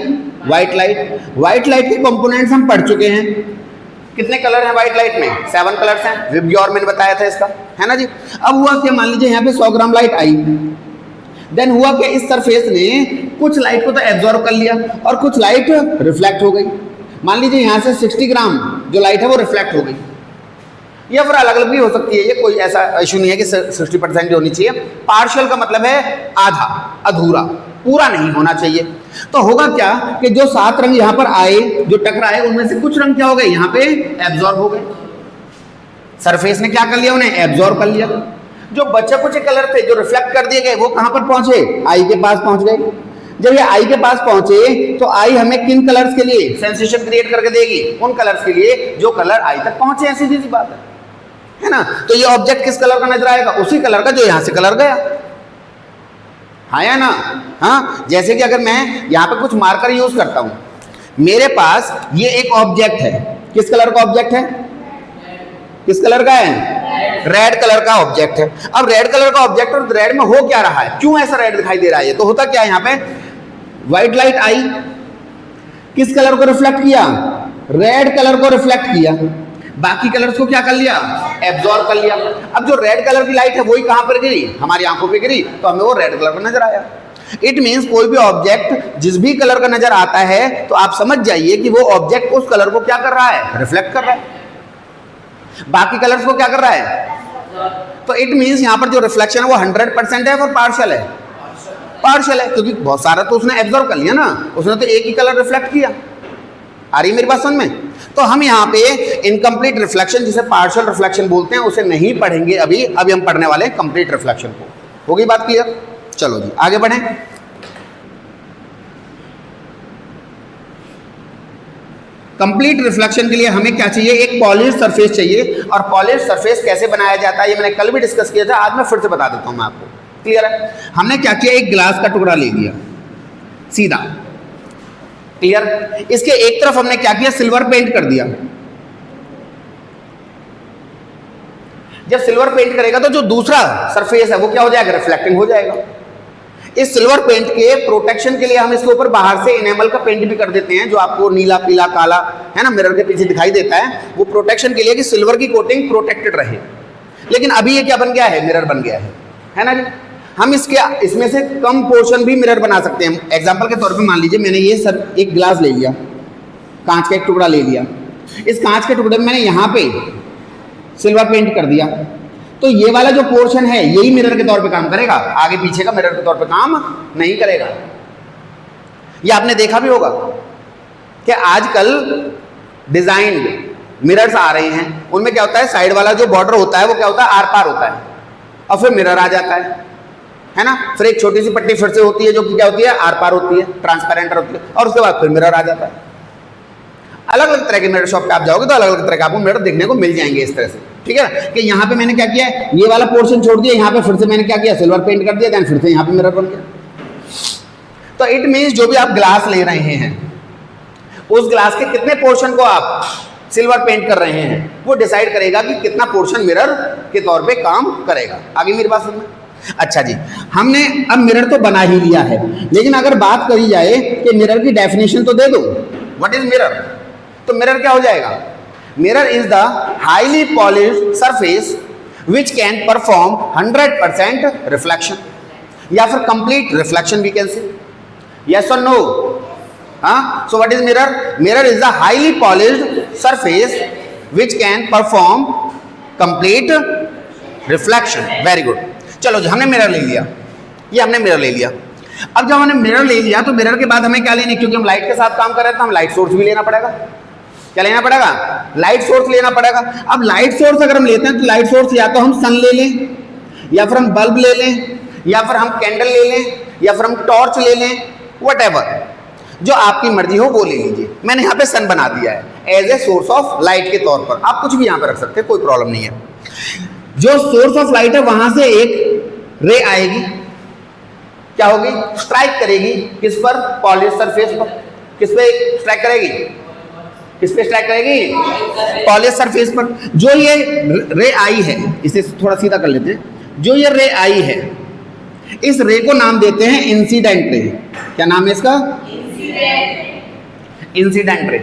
व्हाइट लाइट। व्हाइट लाइट के कंपोनेंट्स हम पढ़ चुके हैं, कितने कलर हैं व्हाइट लाइट में, 7 कलर्स हैं, विबग्योर मैंने बताया था इसका, है ना जी। अब हुआ क्या, मान लीजिए यहाँ पे 100 ग्राम लाइट आई, देन हुआ क्या, इस सरफेस ने कुछ लाइट को तो एब्जॉर्ब कर लिया और कुछ लाइट रिफ्लेक्ट हो गई। मान लीजिए यहाँ से 60 ग्राम जो लाइट है वो रिफ्लेक्ट हो गई, या फिर अलग अलग भी हो सकती है, ये कोई ऐसा इशू नहीं है कि 60% होनी चाहिए। पार्शियल का मतलब है आधा, अधूरा, पूरा नहीं होना चाहिए। तो होगा क्या कि जो 7 रंग यहाँ पर आए, जो टकराए, उनमें से कुछ रंग क्या हो गए, यहाँ पे एब्जॉर्ब हो गए, सरफेस ने क्या कर लिया, उन्हें एब्जॉर्ब कर लिया। जो बचे कुछ कलर थे जो रिफ्लेक्ट कर दिए गए वो कहां पर पहुंचे, आई के पास पहुंच गए। जब ये आई के पास पहुंचे तो आई हमें किन कलर्स के लिए सेंसेशन क्रिएट करके देगी, उन कलर्स के लिए जो कलर आई तक पहुंचे, ऐसी सीधी बात है ना। तो ये ऑब्जेक्ट किस कलर का नजर आएगा, उसी कलर का जो यहां से कलर गया, हाँ या ना। हाँ, जैसे कि अगर मैं यहां पर कुछ मार्कर यूज करता हूं, मेरे पास ये एक ऑब्जेक्ट है, किस कलर का ऑब्जेक्ट है, किस कलर का है, रेड कलर का ऑब्जेक्ट है। अब रेड कलर का ऑब्जेक्ट और रेड में हो क्या रहा है, क्यों ऐसा रेड दिखाई दे रहा है, तो होता क्या है, यहाँ पे व्हाइट लाइट आई, किस कलर को रिफ्लेक्ट किया, रेड कलर को रिफ्लेक्ट किया, बाकी कलर्स को क्या कर लिया, एब्जॉर्ब कर लिया। अब जो रेड कलर की लाइट है वही कहां पर गिरी, हमारी आंखों पे गिरी, तो हमें वो रेड कलर का नजर आया। इट मीन्स कोई भी ऑब्जेक्ट जिस भी कलर का नजर आता है तो आप समझ जाइए कि वो ऑब्जेक्ट उस कलर को क्या कर रहा है, रिफ्लेक्ट कर रहा है, बाकी कलर्स को क्या कर रहा है। तो इट मीन्स यहां पर जो रिफ्लेक्शन है वो 100% है और पार्शियल है, पार्शियल है, क्योंकि बहुत सारा तो उसने एब्जॉर्ब कर लिया ना, उसने तो एक ही कलर रिफ्लेक्ट किया। आ रही मेरी बात समझ में। तो हम यहाँ पे इनकम्प्लीट रिफ्लेक्शन, जिसे पार्शियल रिफ्लेक्शन बोलते हैं, उसे नहीं पढ़ेंगे अभी हम पढ़ने वाले हैं कंप्लीट रिफ्लेक्शन को। होगी बात क्लियर, चलो जी आगे बढ़ें। कंप्लीट रिफ्लेक्शन के लिए हमें क्या चाहिए, एक पॉलिश सरफेस चाहिए। और पॉलिश सरफेस कैसे बनाया जाता है ये मैंने कल भी डिस्कस किया था, आज मैं फिर से बता देता हूं मैं आपको, क्लियर है। हमने क्या किया, एक ग्लास का टुकड़ा ले लिया सीधा, क्लियर। इसके एक तरफ हमने क्या किया, सिल्वर पेंट कर दिया। जब सिल्वर पेंट करेगा तो जो दूसरा सरफेस है वो क्या हो जाएगा, रिफ्लेक्टिंग हो जाएगा। इस सिल्वर पेंट के प्रोटेक्शन के लिए हम इसके ऊपर बाहर से इनेमल का पेंट भी कर देते हैं, जो आपको नीला पीला काला है ना मिरर के पीछे दिखाई देता है, वो प्रोटेक्शन के लिए कि सिल्वर की कोटिंग प्रोटेक्टेड रहे। लेकिन अभी ये क्या बन गया है, मिरर बन गया है ना जी। हम इसमें से कम पोर्शन भी मिरर बना सकते हैं। एग्जांपल के तौर पे मान लीजिए मैंने ये सर एक गिलास ले लिया, कांच का एक टुकड़ा ले लिया, इस कांच के टुकड़े में मैंने यहाँ पे सिल्वर पेंट कर दिया, तो ये वाला जो पोर्शन है यही मिरर के तौर पे काम करेगा, आगे पीछे का मिरर के तौर पे काम नहीं करेगा। ये आपने देखा भी होगा कि आजकल डिजाइंड मिरर्स आ रहे हैं, उनमें क्या होता है, साइड वाला जो बॉर्डर होता है वो क्या होता है, आर पार होता है, और फिर मिरर आ जाता है ना। फिर एक छोटी सी पट्टी फिर से होती है जो कि क्या होती है, आर पार होती है, ट्रांसपेरेंट होती है, और उसके बाद फिर मिरर आ जाता है। अलग अलग तरह के मिरर शॉप पे आप जाओगे तो अलग अलग तरह के आपको मिरर देखने को मिल जाएंगे इस तरह से, ठीक है ना। कि यहाँ पे मैंने क्या किया है, ये वाला पोर्शन छोड़ दिया, यहाँ पे फिर से मैंने क्या किया, सिल्वर पेंट कर दिया, देन फिर से यहाँ पे मिरर बन गया। तो इट मीन्स जो भी आप ग्लास ले रहे हैं उस ग्लास के कितने पोर्शन को आप सिल्वर पेंट कर रहे हैं वो डिसाइड करेगा कि कितना पोर्शन मिरर के तौर पे काम करेगा। आगे मेरी बात समझ में? अच्छा जी, हमने अब मिरर तो बना ही लिया है, लेकिन अगर बात करी जाए कि मिरर की डेफिनेशन तो दे दो, व्हाट इज मिरर, तो मिरर क्या हो जाएगा, mirror is the highly polished surface which can perform 100% reflection या फिर complete reflection we can say. Yes और नो? हाँ, so what is mirror? Mirror is a highly polished surface which can perform complete reflection. Very good. चलो जी, हमने mirror ले लिया, ये हमने मिरर ले लिया। अब जब हमने मिरर ले लिया तो मिरर के बाद हमें क्या लेना, क्योंकि हम लाइट के साथ काम कर रहे हैं तो हम लाइट सोर्स भी लेना पड़ेगा। क्या लेना पड़ेगा? लाइट सोर्स लेना पड़ेगा। अब लाइट सोर्स अगर हम लेते हैं तो लाइट सोर्स या तो हम सन ले लें, या फिर हम बल्ब ले लें, या फिर हम कैंडल ले लें, या फिर हम टॉर्च ले लें, व्हाटएवर, जो आपकी मर्जी हो वो ले लीजिए। मैंने यहाँ पे सन बना दिया है as a source of light के तौर पर, आप कुछ भी यहाँ पे रख सकते हैं, कोई प्रॉब्लम नहीं है। जो सोर्स ऑफ लाइट है वहां से एक रे आएगी, क्या होगी, स्ट्राइक करेगी किस पर, पॉलिश सरफेस पर। किस पे स्ट्राइक करेगी, किस पे स्ट्राइक करेगी, पॉलिश सरफेस पर। जो ये रे आई है, इसे थोड़ा सीधा कर लेते हैं, जो ये रे आई है इस रे को नाम देते हैं इंसिडेंट रे। क्या नाम है इसका, incident ray.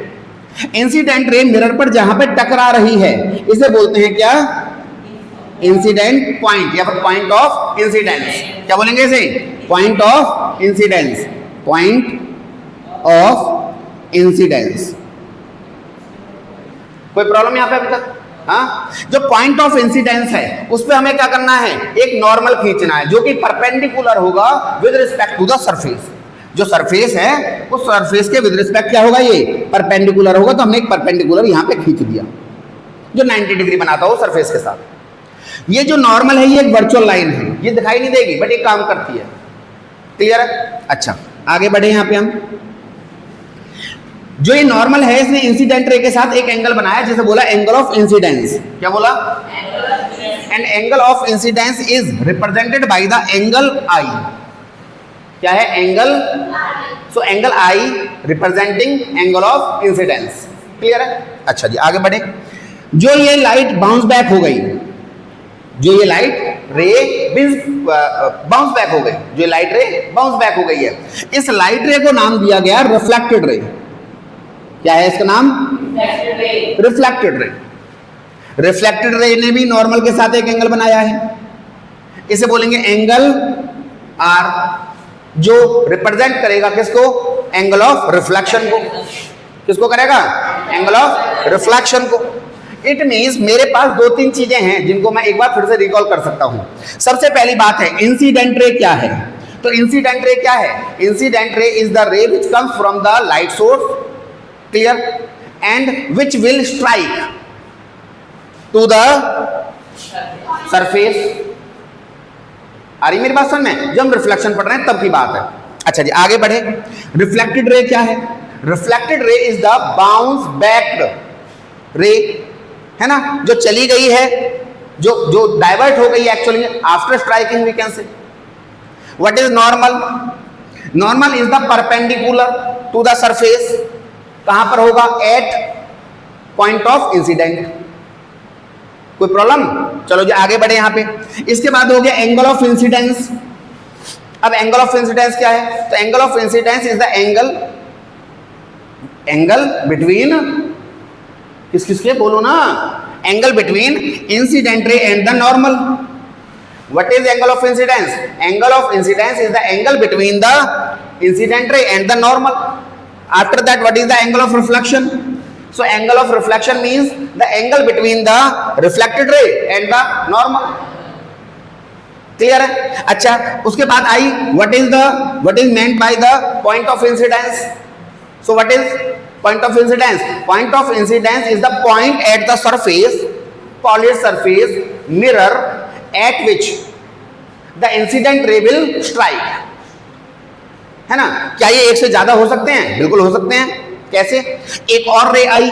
Incident ray mirror पर जहां पे टकरा रही है इसे बोलते हैं क्या, इंसिडेंट पॉइंट, या फिर पॉइंट ऑफ इंसिडेंस। क्या बोलेंगे इसे, point of incidence, point of incidence. कोई प्रॉब्लम यहां पे अभी तक? हाँ, जो पॉइंट ऑफ इंसिडेंस है उस पर हमें क्या करना है, एक नॉर्मल खींचना है जो कि परपेंडिकुलर होगा with respect to the surface. जो सरफेस है उस सरफेस के विद रिस्पेक्ट क्या होगा, ये परपेंडिकुलर होगा। तो हमने एक परपेंडिकुलर यहां पे खींच दिया जो 90 डिग्री बनाता हो सरफेस के साथ। ये जो नॉर्मल है ये एक वर्चुअल लाइन है, ये दिखाई नहीं देगी बट ये काम करती है। क्लियर है? अच्छा, आगे बढ़े। यहां पे हम जो ये नॉर्मल है इसने इंसिडेंट रे के साथ एक एंगल बनाया जिसे बोला एंगल ऑफ इंसिडेंस। क्या बोला, and angle of incidence is represented by the angle I. क्या है, angle, so angle I representing angle of incidence. Clear है? अच्छा जी, आगे बढ़े। जो ये लाइट बाउंस बैक हो गई, जो ये लाइट रे बाउंस बैक हो गई, जो लाइट रे बाउंस बैक हो गई है, इस लाइट रे को नाम दिया गया रिफ्लेक्टेड रे। क्या है इसका नाम, रिफ्लेक्टेड रे। रिफ्लेक्टेड रे ने भी नॉर्मल के साथ एक एंगल बनाया है, इसे बोलेंगे एंगल आर, जो रिप्रेजेंट करेगा किसको, एंगल ऑफ रिफ्लेक्शन को। किसको करेगा, एंगल ऑफ रिफ्लेक्शन को। इट मींस मेरे पास दो तीन चीजें हैं जिनको मैं एक बार फिर से रिकॉल कर सकता हूं। सबसे पहली बात है इंसिडेंट रे क्या है। तो इंसिडेंट रे क्या है, incident ray is the ray which comes from the light source, clear, and which will strike to the surface. आ रही मेरी बात समझ में? जब हम रिफ्लेक्शन पढ़ रहे हैं तब की बात है। अच्छा जी, आगे बढ़े। रिफ्लेक्टेड रे क्या है, reflected ray is the bounce back रे, है ना, जो चली गई है, जो डाइवर्ट हो गई actually after striking we can say. What is normal, normal is the perpendicular to the surface. कहां पर होगा, एट पॉइंट ऑफ इंसिडेंट। कोई प्रॉब्लम? चलो जी आगे बढ़े। यहां पे इसके बाद हो गया एंगल ऑफ इंसिडेंस। अब एंगल ऑफ इंसिडेंस क्या है, तो angle of incidence is the angle between, किस किसके बोलो ना, angle between incident ray and the normal. What is angle of incidence? Angle of incidence is the angle between the incident ray and the normal. After that, what is the angle of reflection? So angle of reflection means the angle between the reflected ray and the normal. Clear है? अच्छा, उसके बाद आई what is meant by the point of incidence. So what is point of incidence? Point of incidence is the point at the surface, polished surface, mirror at which the incident ray will strike. है ना? क्या ये एक से ज्यादा हो सकते हैं? बिल्कुल हो सकते हैं. कैसे? एक और रे आई,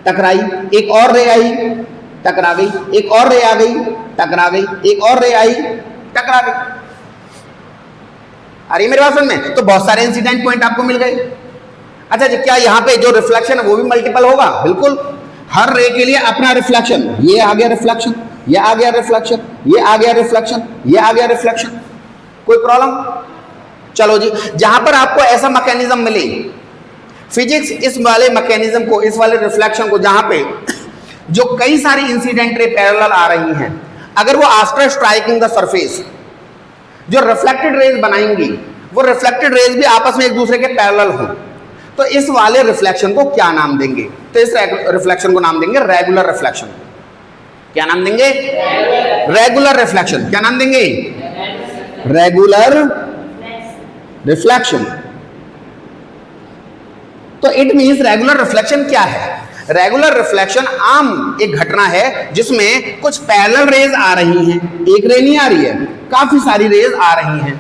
टकराई, एक और रे आई, टकरा गई, एक और रे आ गई, टकरा गई, एक और रे आई, टकरा गई. अरे मेरे बात सुन में, तो बहुत सारे इंसिडेंट पॉइंट आपको मिल गए. अच्छा जी, क्या यहाँ पे जो रिफ्लेक्शन है वो भी मल्टीपल होगा? बिल्कुल. हर रे के लिए अपना रिफ्लेक्शन. ये आ गया रिफ्लेक्शन, ये आ गया रिफ्लेक्शन, ये आ गया रिफ्लेक्शन, ये आ गया रिफ्लेक्शन. कोई प्रॉब्लम? चलो जी, जहां पर आपको ऐसा मैकेनिज्म मिले, फिजिक्स इस वाले मैकेनिज्म को, इस वाले रिफ्लेक्शन को, जहां पे जो कई सारी इंसिडेंट रे पैरेलल आ रही हैं, अगर वो आफ्टर स्ट्राइकिंग द सरफेस जो रिफ्लेक्टेड रेज बनाएंगी, वो रिफ्लेक्टेड रेज भी आपस में एक दूसरे के पैरेलल हों, तो इस वाले रिफ्लेक्शन को क्या नाम देंगे? तो इस रिफ्लेक्शन को नाम देंगे रेगुलर रिफ्लेक्शन. क्या नाम देंगे? Regular reflection. क्या नाम देंगे? Regular reflection. तो इट मींस रेगुलर रिफ्लेक्शन क्या है? रेगुलर रिफ्लेक्शन आम एक घटना है जिसमें कुछ पैरेलल रेज आ रही हैं. एक रे नहीं आ रही है, काफी सारी रेज आ रही हैं.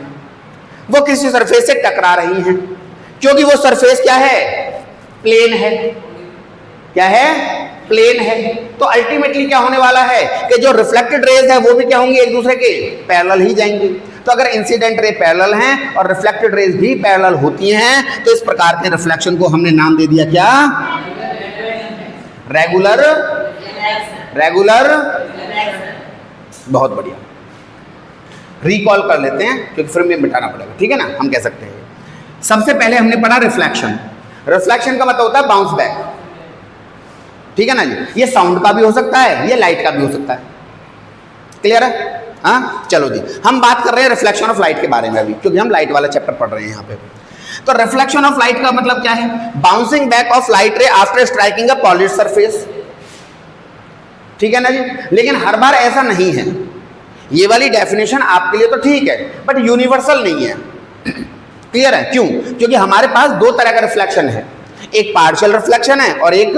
वो किसी सरफेस से टकरा रही हैं, क्योंकि वो सरफेस क्या है? प्लेन है. क्या है? प्लेन है. तो अल्टीमेटली क्या होने वाला है कि जो रिफ्लेक्टेड रेज है वो भी क्या होंगे? एक दूसरे के पैरेलल ही जाएंगे. तो अगर इंसिडेंट रे पैरेलल हैं और रिफ्लेक्टेड रेज भी पैरेलल होती हैं, तो इस प्रकार के रिफ्लेक्शन को हमने नाम दे दिया क्या? रेगुलर. बहुत बढ़िया. रिकॉल कर लेते हैं क्योंकि फिर में मिटाना पड़ेगा. ठीक है ना? हम कह सकते हैं सबसे पहले हमने पढ़ा रिफ्लेक्शन. रिफ्लेक्शन का मतलब होता है बाउंस बैक. ठीक है ना जी? ये साउंड का भी हो सकता है, ये लाइट का भी हो सकता है. क्लियर है? हाँ, चलो जी, हम बात कर रहे हैं रिफ्लेक्शन ऑफ लाइट के बारे में अभी, क्योंकि हम लाइट वाला चैप्टर पढ़ रहे हैं यहाँ पे. तो रिफ्लेक्शन ऑफ लाइट का मतलब क्या है? बाउंसिंग बैक ऑफ लाइट रे after striking a polished surface. ठीक है ना जी? लेकिन हर बार ऐसा नहीं है. ये वाली डेफिनेशन आपके लिए तो ठीक है, बट यूनिवर्सल नहीं है. क्लियर है? क्यों? क्योंकि हमारे पास दो तरह का रिफ्लेक्शन है. एक पार्शियल रिफ्लेक्शन है और एक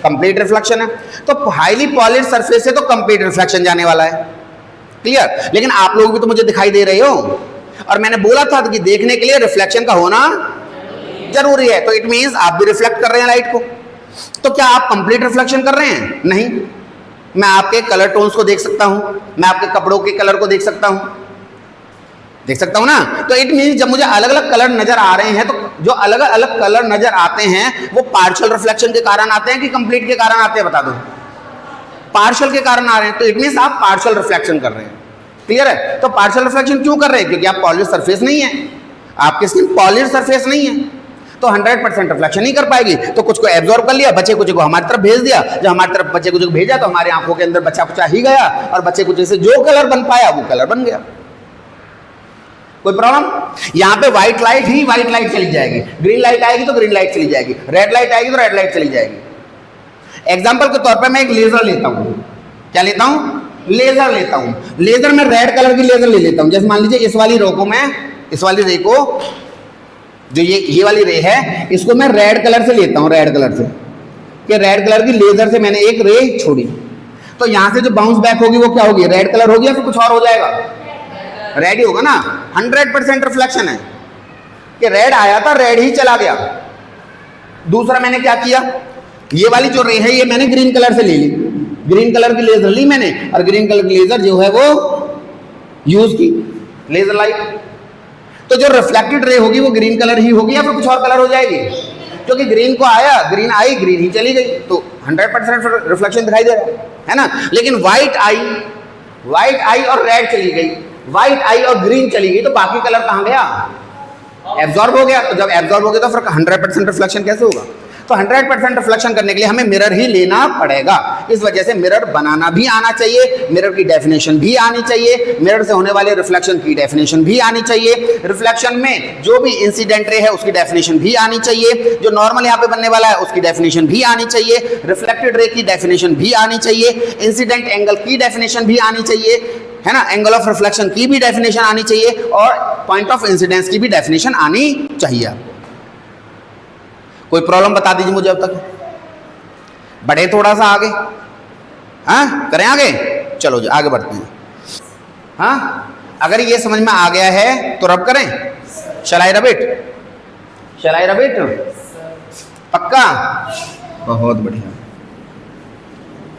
कंप्लीट रिफ्लेक्शन है. तो हाईली पॉलिश्ड सरफेस से तो कंप्लीट रिफ्लेक्शन जाने वाला है. क्लियर? लेकिन आप लोग भी तो मुझे दिखाई दे रहे हो, और मैंने बोला था कि देखने के लिए रिफ्लेक्शन का होना जरूरी है. तो इट मींस आप भी रिफ्लेक्ट कर रहे हैं लाइट को. तो क्या आप कंप्लीट रिफ्लेक्शन कर रहे हैं? नहीं. मैं आपके कलर टोन्स को देख सकता हूं, मैं आपके कपड़ों के कलर को देख सकता हूं, देख सकता हूं ना. तो इट मींस जब मुझे अलग अलग कलर नजर आ रहे हैं, तो जो अलग अलग कलर नजर आते हैं वो पार्शियल रिफ्लेक्शन के कारण आते हैं कि कंप्लीट के कारण आते हैं? बता दो. पार्शियल के कारण आ रहे हैं. तो इट मींस आप पार्शियल रिफ्लेक्शन कर रहे हैं. क्लियर है? तो पार्शियल रिफ्लेक्शन क्यों कर रहे हैं? क्योंकि आप पॉलिश्ड सरफेस नहीं है, आपकी स्किन पॉलिश्ड सरफेस नहीं है, तो 100% रिफ्लेक्शन नहीं कर पाएगी. तो कुछ को एब्जॉर्ब कर लिया, बचे कुछ को हमारी तरफ भेज दिया. जब हमारी तरफ बचे कुछ को भेजा तो हमारी आंखों के अंदर बचा कुचा ही गया, और बचे कुछ से जो कलर बन पाया वो कलर बन गया. कोई प्रॉब्लम? यहाँ पे व्हाइट लाइट ही व्हाइट लाइट चली जाएगी, ग्रीन लाइट आएगी तो ग्रीन लाइट चली जाएगी, रेड लाइट आएगी तो रेड लाइट चली जाएगी. एग्जाम्पल के तौर पर मैं एक लेजर लेता हूँ. क्या लेता हूँ? लेजर लेता हूँ. लेजर में रेड कलर की लेजर ले लेता हूँ. जैसे मान लीजिए इस वाली रो को मैं, इस वाली रे को, जो ये वाली रे है, इसको मैं रेड कलर से लेता हूँ. रेड कलर से, कि रेड कलर की लेजर से मैंने एक रे छोड़ी, तो यहाँ से जो बाउंस बैक होगी वो क्या होगी? रेड कलर होगी या फिर कुछ और हो जाएगा? रेड ही होगा ना. 100% रिफ्लेक्शन है कि रेड आया था, रेड ही चला गया. दूसरा मैंने क्या किया? ये वाली जो रे है ये मैंने ग्रीन कलर से ले ली, ग्रीन कलर की लेजर ली मैंने, और ग्रीन कलर की लेजर जो है वो यूज की, लेजर लाइट. तो जो रिफ्लेक्टेड रे होगी वो ग्रीन कलर ही होगी या फिर कुछ और कलर हो जाएगी? क्योंकि ग्रीन को आया, ग्रीन आई, ग्रीन ही चली गई, तो 100% रिफ्लेक्शन दिखाई दे रहा है ना. लेकिन व्हाइट आई और रेड चली गई, व्हाइट आई और ग्रीन चली गई, तो बाकी कलर कहाँ गया? एब्जॉर्ब हो गया. तो जब एब्जॉर्ब हो गया तो फिर 100% रिफ्लेक्शन कैसे होगा? तो 100% रिफ्लेक्शन करने के लिए हमें मिरर ही लेना पड़ेगा। इस वजह से मिरर बनाना भी आना चाहिए, मिरर की डेफिनेशन भी आनी चाहिए, मिरर से होने वाले रिफ्लेक्शन की डेफिनेशन भी आनी चाहिए, रिफ्लेक्शन में जो भी इंसिडेंट रे है उसकी डेफिनेशन भी आनी चाहिए, जो नॉर्मल यहाँ पे बनने वाला है उसकी डेफिनेशन भी आनी चाहिए, रिफ्लेक्टेड रे की डेफिनेशन भी आनी चाहिए, इंसिडेंट एंगल की डेफिनेशन भी आनी चाहिए, है ना, एंगल ऑफ रिफ्लेक्शन की भी डेफिनेशन आनी चाहिए, और पॉइंट ऑफ इंसिडेंस की भी डेफिनेशन आनी चाहिए आपको। कोई प्रॉब्लम बता दीजिए मुझे अब तक, बढ़े थोड़ा सा आगे, हाँ करें आगे, चलो जी आगे बढ़ते हैं। हाँ अगर ये समझ में आ गया है तो रब करें, शैल आई रब इट, पक्का, बहुत बढ़िया,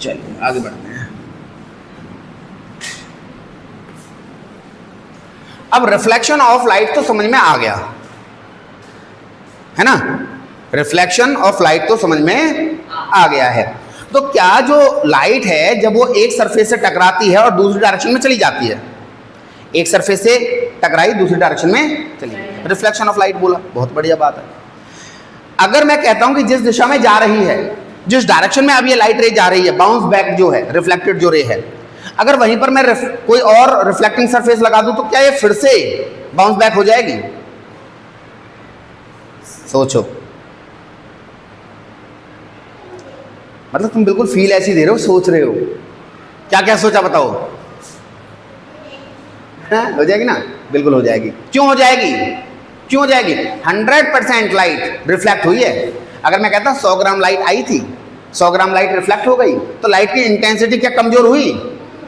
चलिए आगे बढ़ते हैं। अब रिफ्लेक्शन ऑफ लाइट तो समझ में आ गया है ना, रिफ्लेक्शन ऑफ लाइट तो समझ में आ गया है। तो क्या जो लाइट है जब वो एक सरफेस से टकराती है और दूसरी डायरेक्शन में चली जाती है, एक सरफेस से टकराई दूसरी डायरेक्शन में चली, रिफ्लेक्शन ऑफ लाइट बोला, बहुत बढ़िया बात है। अगर मैं कहता हूं कि जिस दिशा में जा रही है, जिस डायरेक्शन में अब ये लाइट रे जा रही है, बाउंस बैक जो है, रिफ्लेक्टेड जो रे है, अगर वहीं पर मैं कोई और रिफ्लेक्टिंग सरफेस लगा दूं तो क्या ये फिर से बाउंस बैक हो जाएगी? सोचो, मतलब तुम बिल्कुल फील ऐसी दे रहे हो, सोच रहे हो, क्या क्या सोचा बताओ? हो जाएगी ना, बिल्कुल हो जाएगी। क्यों हो जाएगी? क्यों हो जाएगी? 100% लाइट रिफ्लेक्ट हुई है। अगर मैं कहता 100 ग्राम लाइट आई थी, 100 ग्राम लाइट रिफ्लेक्ट हो गई, तो लाइट की इंटेंसिटी क्या कमजोर हुई?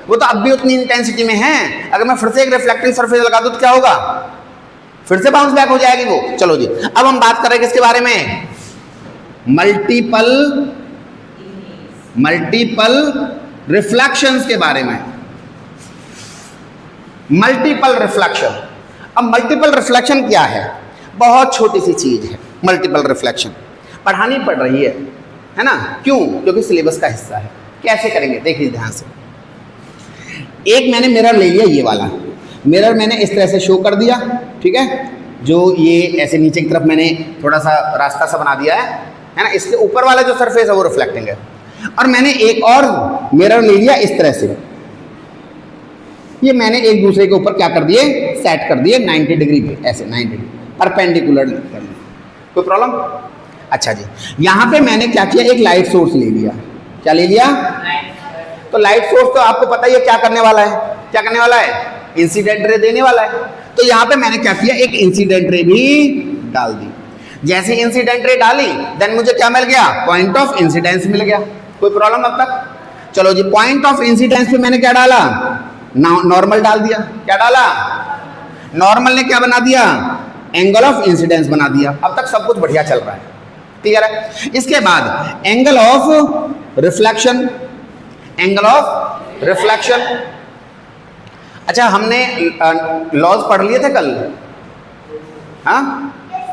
वो तो अब भी उतनी इंटेंसिटी में है। अगर मैं फिर से एक रिफ्लेक्टिंग सरफेस लगा दूं तो क्या होगा? फिर से बाउंस बैक हो जाएगी वो। चलो जी, अब हम बात कर रहे हैं किसके बारे में? मल्टीपल रिफ्लेक्शंस के बारे में। Multiple reflection. अब मल्टीपल रिफ्लेक्शन क्या है? बहुत छोटी सी चीज है मल्टीपल रिफ्लेक्शन, पढ़ानी पड़ रही है ना? क्यों? क्योंकि सिलेबस का हिस्सा है। कैसे करेंगे देखिए ध्यान से। एक मैंने मिरर ले लिया, ये वाला मिरर मैंने इस तरह से शो कर दिया, ठीक है, जो ये ऐसे नीचे की तरफ मैंने थोड़ा सा रास्ता सा बना दिया है ना, इसके ऊपर वाला जो सरफेस है वो रिफ्लेक्टिंग है। और मैंने एक और मिरर ले लिया इस तरह से, ये मैंने एक दूसरे के ऊपर क्या कर दिए, सेट कर दिए 90 डिग्री पे, ऐसे 90 डिग्री परपेंडिकुलर कर लिया। कोई प्रॉब्लम? अच्छा जी, यहाँ पे मैंने क्या किया, एक लाइट सोर्स ले लिया। क्या ले लिया? तो लाइट सोर्स तो आपको पता ही है क्या करने वाला है, क्या करने वाला है, इंसिडेंट रे देने वाला है। तो यहाँ पे मैंने क्या किया, एक इंसिडेंट रे भी डाल दी। जैसे इंसिडेंट रे डाली, देन मुझे क्या मिल गया, पॉइंट ऑफ इंसिडेंस मिल गया। कोई प्रॉब्लम अब तक? चलो जी, पॉइंट ऑफ इंसिडेंस पे मैंने क्या डाला, नॉर्मल डाल दिया। क्या डाला? नॉर्मल ने क्या बना दिया, एंगल ऑफ इंसिडेंस बना दिया। अब तक सब कुछ बढ़िया चल रहा है, क्लियर है। इसके बाद angle of reflection, angle of reflection. अच्छा, हमने लॉज पढ़ लिए थे कल, हाँ,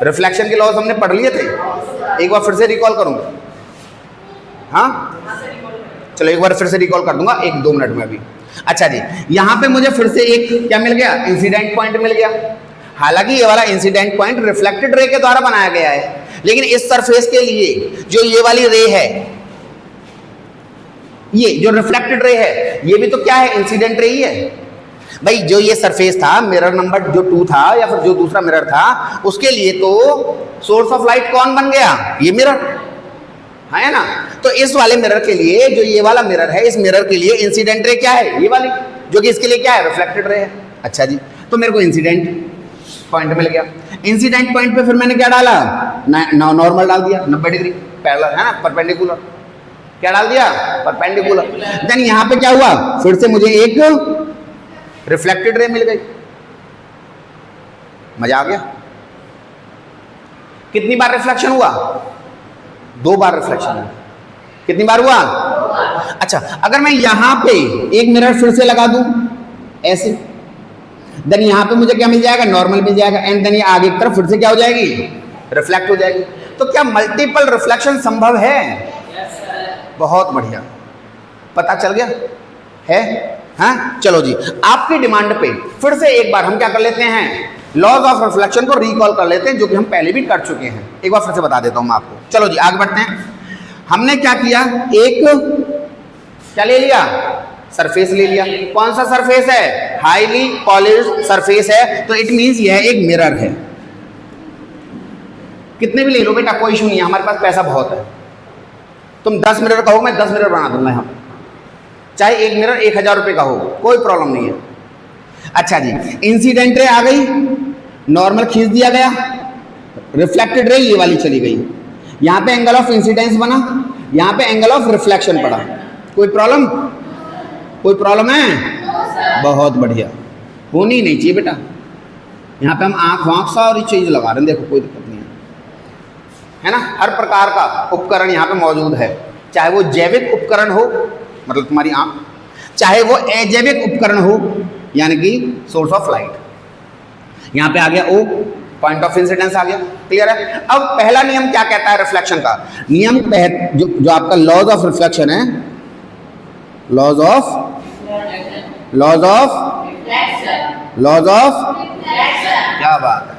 रिफ्लेक्शन के लॉज हमने पढ़ लिए थे। एक बार फिर से रिकॉल करूं? हाँ चलो एक बार फिर से रिकॉल कर दूंगा, 1-2 मिनट में अभी। अच्छा जी, यहाँ पे मुझे फिर से एक क्या मिल गया, इंसिडेंट पॉइंट मिल गया। हालांकि ये वाला इंसिडेंट पॉइंट रिफ्लेक्टेड रे के द्वारा बनाया गया है, लेकिन इस सरफेस के लिए जो ये वाली रे है, ये जो रिफ्लेक्टेड रे है, ये भी तो क्या है, इंसिडेंट रे ही है भाई। जो ये सरफेस था, मिरर नंबर जो 2 था या फिर जो दूसरा मिरर था, उसके लिए तो सोर्स ऑफ लाइट कौन बन गया, ये मिरर है ना। तो इस वाले मिरर के लिए, जो ये वाला मिरर है, इस मिरर के लिए इंसिडेंट रे क्या है, ये वाली, जो कि इसके लिए क्या है, रिफ्लेक्टेड रे है। अच्छा जी, तो मेरे को इंसिडेंट पॉइंट मिल गया। इंसिडेंट पॉइंट पे फिर मैंने क्या डाला, नॉर्मल डाल दिया, 90 डिग्री पैरेलल, है ना, परपेंडिकुलर। क्या डाल दिया, परपेंडिकुलर। देन यहाँ पे क्या हुआ, फिर से मुझे एक रिफ्लेक्टेड रे मिल गई। मजा आ गया। कितनी बार रिफ्लेक्शन हुआ, 2 बार रिफ्लेक्शन हुआ। कितनी बार हुआ? अच्छा, अगर मैं यहां पे एक मिरर फिर से लगा दूं ऐसे, देन यहां पे मुझे क्या मिल जाएगा, नॉर्मल मिल जाएगा, एंड देन ये आगे की तरफ फिर से क्या हो जाएगी, रिफ्लेक्ट हो जाएगी। तो क्या मल्टीपल रिफ्लेक्शन संभव है? बहुत बढ़िया, पता चल गया है। हाँ चलो जी, आपकी डिमांड पे फिर से एक बार हम क्या कर लेते हैं, लॉज ऑफ रिफ्लेक्शन को रिकॉल कर लेते हैं, जो कि हम पहले भी कर चुके हैं। एक बार फिर से बता देता हूं मैं आपको। चलो जी आगे बढ़ते हैं। हमने क्या किया, एक क्या ले लिया, सरफेस ले लिया। कौन सा सरफेस है, हाईली पॉलिश्ड सरफेस है, तो इट मींस यह एक मिरर है। कितने भी ले लो बेटा, कोई इशू नहीं है, हमारे पास पैसा बहुत है। तुम 10 मिरर कहो, मैं 10 मिरर बना दूंगा यहाँ, चाहे एक मिरर 1000 रुपये का हो, कोई प्रॉब्लम नहीं है। अच्छा जी, इंसिडेंट रे आ गई, नॉर्मल खींच दिया गया, रिफ्लेक्टेड रे ये वाली चली गई, यहाँ पे एंगल ऑफ इंसिडेंस बना, यहाँ पे एंगल ऑफ रिफ्लेक्शन पड़ा। कोई प्रॉब्लम, कोई प्रॉब्लम है? बहुत बढ़िया, होनी नहीं चाहिए बेटा। यहाँ पे हम आँख वाँख सारी चीज लगा रहे हैं, देखो कोई दिक्कत नहीं है ना। हर प्रकार का उपकरण यहाँ पे मौजूद है, चाहे वो जैविक उपकरण हो, मतलब तुम्हारी आँख, चाहे वो अजैविक उपकरण हो, यानी कि सोर्स ऑफ लाइट। यहाँ पे आ गया ओ, पॉइंट ऑफ इंसिडेंस आ गया, क्लियर है। अब पहला नियम क्या कहता है रिफ्लेक्शन का, नियम जो आपका लॉज ऑफ रिफ्लेक्शन है, लॉज ऑफ क्या बात है,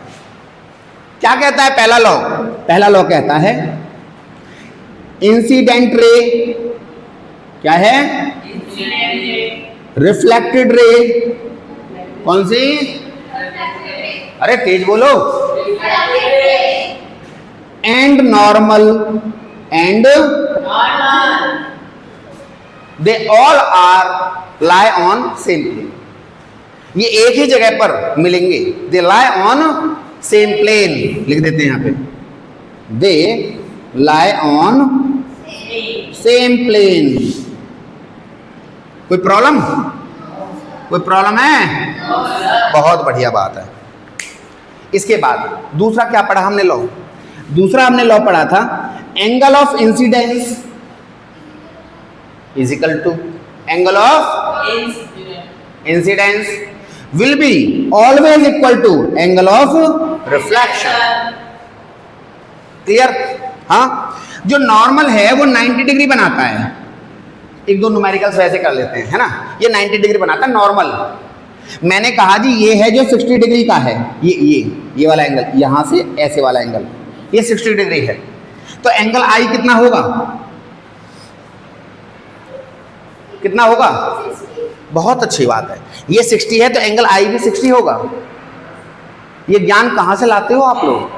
क्या कहता है पहला लॉ? पहला लॉ कहता है इंसिडेंट रे क्या है, रिफ्लेक्टेड रे, कौन सी, अरे तेज बोलो, and normal, and they all are lie on same plane. ये एक ही जगह पर मिलेंगे, they lie on same plane, लिख देते हैं यहां पे, they lie on same plane. कोई प्रॉब्लम, कोई प्रॉब्लम है? बहुत बढ़िया बात है। इसके बाद दूसरा क्या पढ़ा हमने लॉ? दूसरा हमने लॉ पढ़ा था angle of incidence is equal to angle of incidence will be always equal to angle of reflection. Clear? हाँ, जो नॉर्मल है वो 90 डिग्री बनाता है, एक दो न्यूमेरिकल्स वैसे कर लेते हैं, है ना। ये 90 डिग्री बनाता है नॉर्मल। मैंने कहा जी ये है जो 60 डिग्री का है, ये वाला एंगल, यहां से ऐसे वाला एंगल, ये 60 डिग्री है, तो एंगल आई कितना होगा, कितना होगा? बहुत अच्छी बात है, ये 60 है तो एंगल आई भी 60 होगा। ये ज्ञान कहां से लाते हो आप लोग,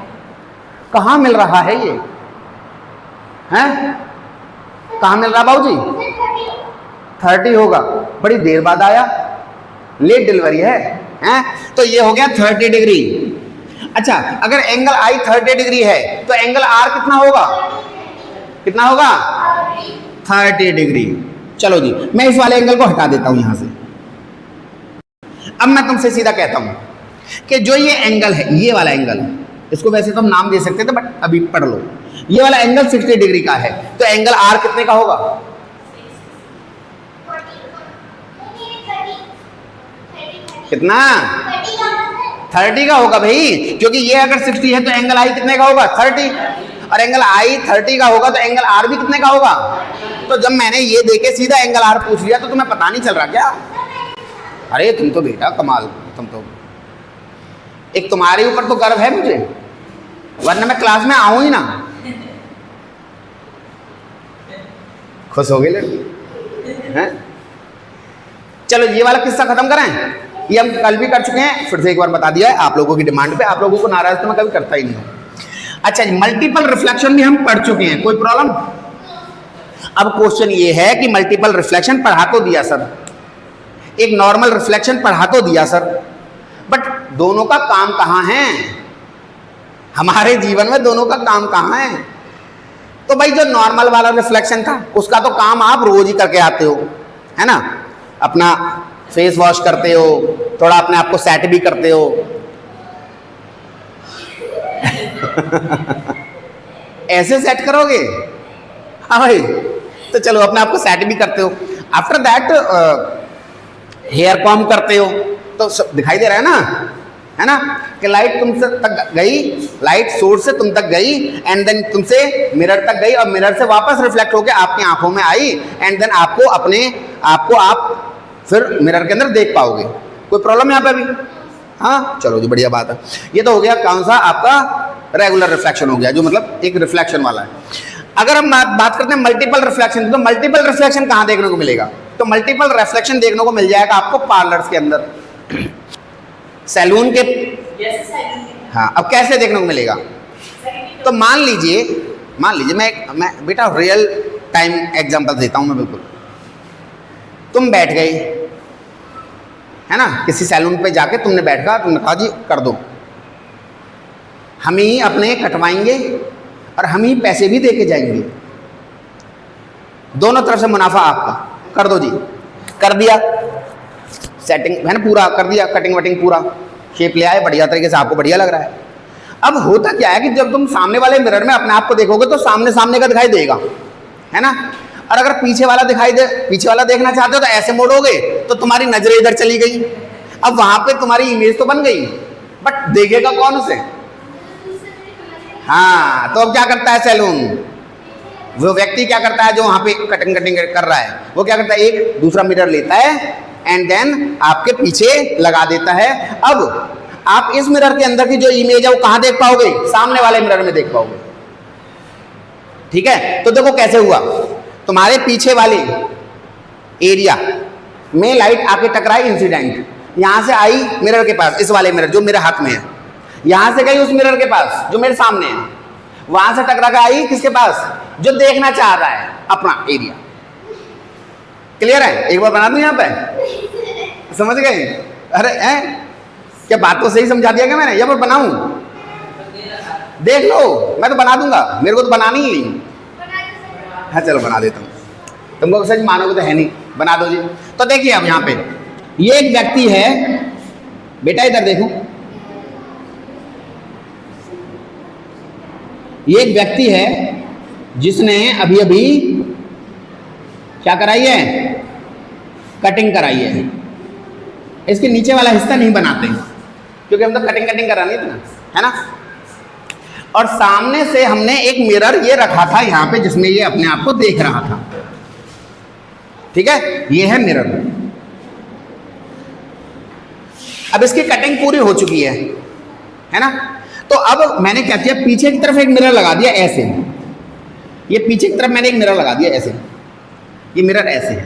कहां मिल रहा है ये, हैं? कहां मिल रहा बाबूजी? 30 होगा, बड़ी देर बाद आया, लेट डिलीवरी है, हैं? तो ये हो गया 30 डिग्री। अच्छा, अगर एंगल आई 30 डिग्री है तो एंगल आर कितना होगा, कितना होगा? 30 डिग्री। चलो जी, मैं इस वाले एंगल को हटा देता हूं यहां से। अब मैं तुमसे सीधा कहता हूं कि जो ये एंगल है, ये वाला एंगल, इसको वैसे तो हम नाम दे सकते थे बट अभी पढ़ लो, ये वाला एंगल 60 डिग्री का है, तो एंगल आर कितने का होगा? कितना? 30 का होगा भाई, क्योंकि ये अगर 60 है तो एंगल आई कितने का होगा? 30, और एंगल आई 30 का होगा तो एंगल आर भी कितने का होगा? तो जब मैंने ये देके सीधा एंगल आर पूछ लिया तो तुम्हें पता नहीं चल रहा क्या? अरे तुम तो बेटा कमाल, तुम तो, एक तुम्हारे ऊपर तो गर्व है मुझे, वरना मैं क्लास में आऊं ही ना। खुश हो गए लड़की हैं? चलो ये वाला किस्सा खत्म करें, ये हम कल भी कर चुके हैं, फिर से एक बार बता दिया है आप लोगों की डिमांड पे, आप लोगों को नाराज तो मैं कभी करता ही नहीं हूं। अच्छा जी, मल्टीपल रिफ्लेक्शन भी हम पढ़ चुके हैं, कोई प्रॉब्लम? अब क्वेश्चन ये है कि मल्टीपल रिफ्लेक्शन पढ़ा तो दिया सर, एक नॉर्मल रिफ्लेक्शन पढ़ा तो दिया सर, बट दोनों का काम कहां है? हमारे जीवन में दोनों का काम कहां है? तो भाई जो नॉर्मल वाला रिफ्लेक्शन था उसका तो काम आप रोज ही करके आते हो, है ना, अपना फेस वॉश करते हो, थोड़ा अपने आप को सेट भी करते हो ऐसे सेट करोगे? हाँ भाई, तो चलो अपने आप को सेट भी करते हो, आफ्टर दैट हेयर कॉम करते हो, तो दिखाई दे रहा है ना, है ना, कि लाइट तुमसे तक गई, लाइट सोर्स से तुम तक गई, एंड देन तुमसे मिरर तक गई, और मिरर से वापस रिफ्लेक्ट होकर आपकी आंखों में आई, एंड देन आपको अपने आपको आप फिर मिरर के अंदर देख पाओगे। कोई प्रॉब्लम यहाँ पे अभी? हाँ, चलो जी बढ़िया बात है। ये तो हो गया कौन सा आपका रेगुलर रिफ्लेक्शन हो गया, जो मतलब एक रिफ्लेक्शन वाला है। अगर हम बात करते हैं मल्टीपल रिफ्लेक्शन, तो मल्टीपल रिफ्लेक्शन कहाँ देखने को मिलेगा? तो मल्टीपल रिफ्लेक्शन देखने को मिल जाएगा आपको पार्लर्स के अंदर, सैलून के। हाँ, अब कैसे देखने को मिलेगा? तो मान लीजिए मैं बेटा रियल टाइम एग्जांपल देता हूँ मैं, बिल्कुल। तुम बैठ गए, है ना, किसी सैलून पे जाके तुमने बैठा, तुमने कहा जी कर दो, हम ही अपने कटवाएंगे और हम ही पैसे भी दे के जाएंगे, दोनों तरफ से मुनाफा आपका, कर दो जी। कर दिया, सेटिंग है ना पूरा कर दिया, कटिंग वटिंग पूरा शेप ले आए बढ़िया तरीके से, आपको बढ़िया लग रहा है। अब होता क्या है कि जब तुम सामने वाले मिरर में अपने आप को देखोगे तो सामने सामने का दिखाई देगा, है ना। और अगर पीछे वाला पीछे वाला देखना चाहते हो तो ऐसे मोड़ोगे तो तुम्हारी नजरें इधर चली गई। अब वहां पे तुम्हारी इमेज तो बन गई, बट देखेगा कौन उसे? हाँ, तो अब क्या करता है सैलून, वो व्यक्ति क्या करता है जो वहां पे कटिंग कर रहा है, वो क्या करता है, एक दूसरा मिरर लेता है एंड देन आपके पीछे लगा देता है। अब आप इस मिरर के अंदर की जो इमेज है वो कहां देख पाओगे? सामने वाले मिरर में देख पाओगे। ठीक है, तो देखो कैसे हुआ, तुम्हारे पीछे वाले एरिया में लाइट आके टकराई, इंसिडेंट यहां से आई मिरर के पास, इस वाले मिरर जो मेरे हाथ में है, यहां से गई उस मिरर के पास जो मेरे सामने है, वहां से टकरा के आई किसके पास? जो देखना चाह रहा है अपना एरिया। क्लियर है? एक बार बना दूं यहां पे, समझ गए? अरे हैं क्या, बात तो सही समझा दिया क्या मैंने, या मैं बनाऊं? देख लो, मैं तो बना दूंगा, मेरे को तो बनानी ही नहीं। हाँ चलो बना देता हूँ, तुमको सच मानोगे तो है नहीं, बना दो जी। तो देखिए अब यहाँ पे ये एक व्यक्ति है, बेटा इधर देखो, ये एक व्यक्ति है जिसने अभी अभी क्या कराई है? कटिंग कराई है। इसके नीचे वाला हिस्सा नहीं बनाते क्योंकि हम तो कटिंग करा नहीं इतना, है ना। और सामने से हमने एक मिरर ये रखा था यहाँ पे जिसमें ये अपने आप को देख रहा था। ठीक है, ये है मिरर। अब इसकी कटिंग पूरी हो चुकी है ना। तो अब मैंने क्या किया, पीछे की तरफ एक मिरर लगा दिया ऐसे, ये पीछे की तरफ मैंने एक मिरर लगा दिया ऐसे, ये मिरर ऐसे है।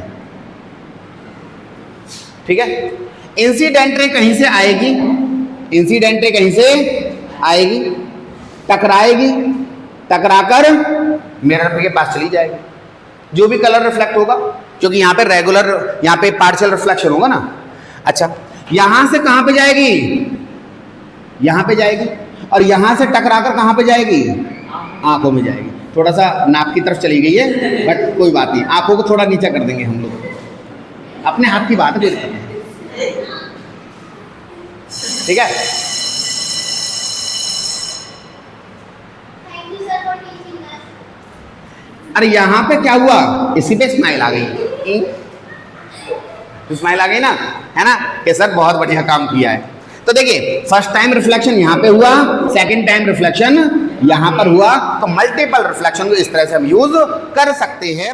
ठीक है, इंसिडेंट रे कहीं से आएगी, इंसिडेंट रे कहीं से आएगी, टकराएगी, टकराकर मिरर के पास चली जाएगी। जो भी कलर रिफ्लेक्ट होगा, क्योंकि यहाँ पे रेगुलर, यहाँ पे पार्शियल रिफ्लेक्शन होगा ना। अच्छा, यहां से कहां पे जाएगी? यहां पे जाएगी, और यहां से टकराकर कहां पे जाएगी? आंखों में जाएगी। थोड़ा सा नाक की तरफ चली गई है, बट कोई बात नहीं, आंखों को थोड़ा नीचा कर देंगे हम लोग, अपने हाथ की बात है। ठीक है, अरे यहां पे क्या हुआ, इसी पे स्माइल आ गई, स्माइल आ गई ना, है ना, कि सर बहुत बढ़िया काम किया है। तो देखिए, फर्स्ट टाइम रिफ्लेक्शन यहां पे हुआ, सेकंड टाइम रिफ्लेक्शन यहां पर हुआ, तो मल्टीपल रिफ्लेक्शन को इस तरह से हम यूज कर सकते हैं।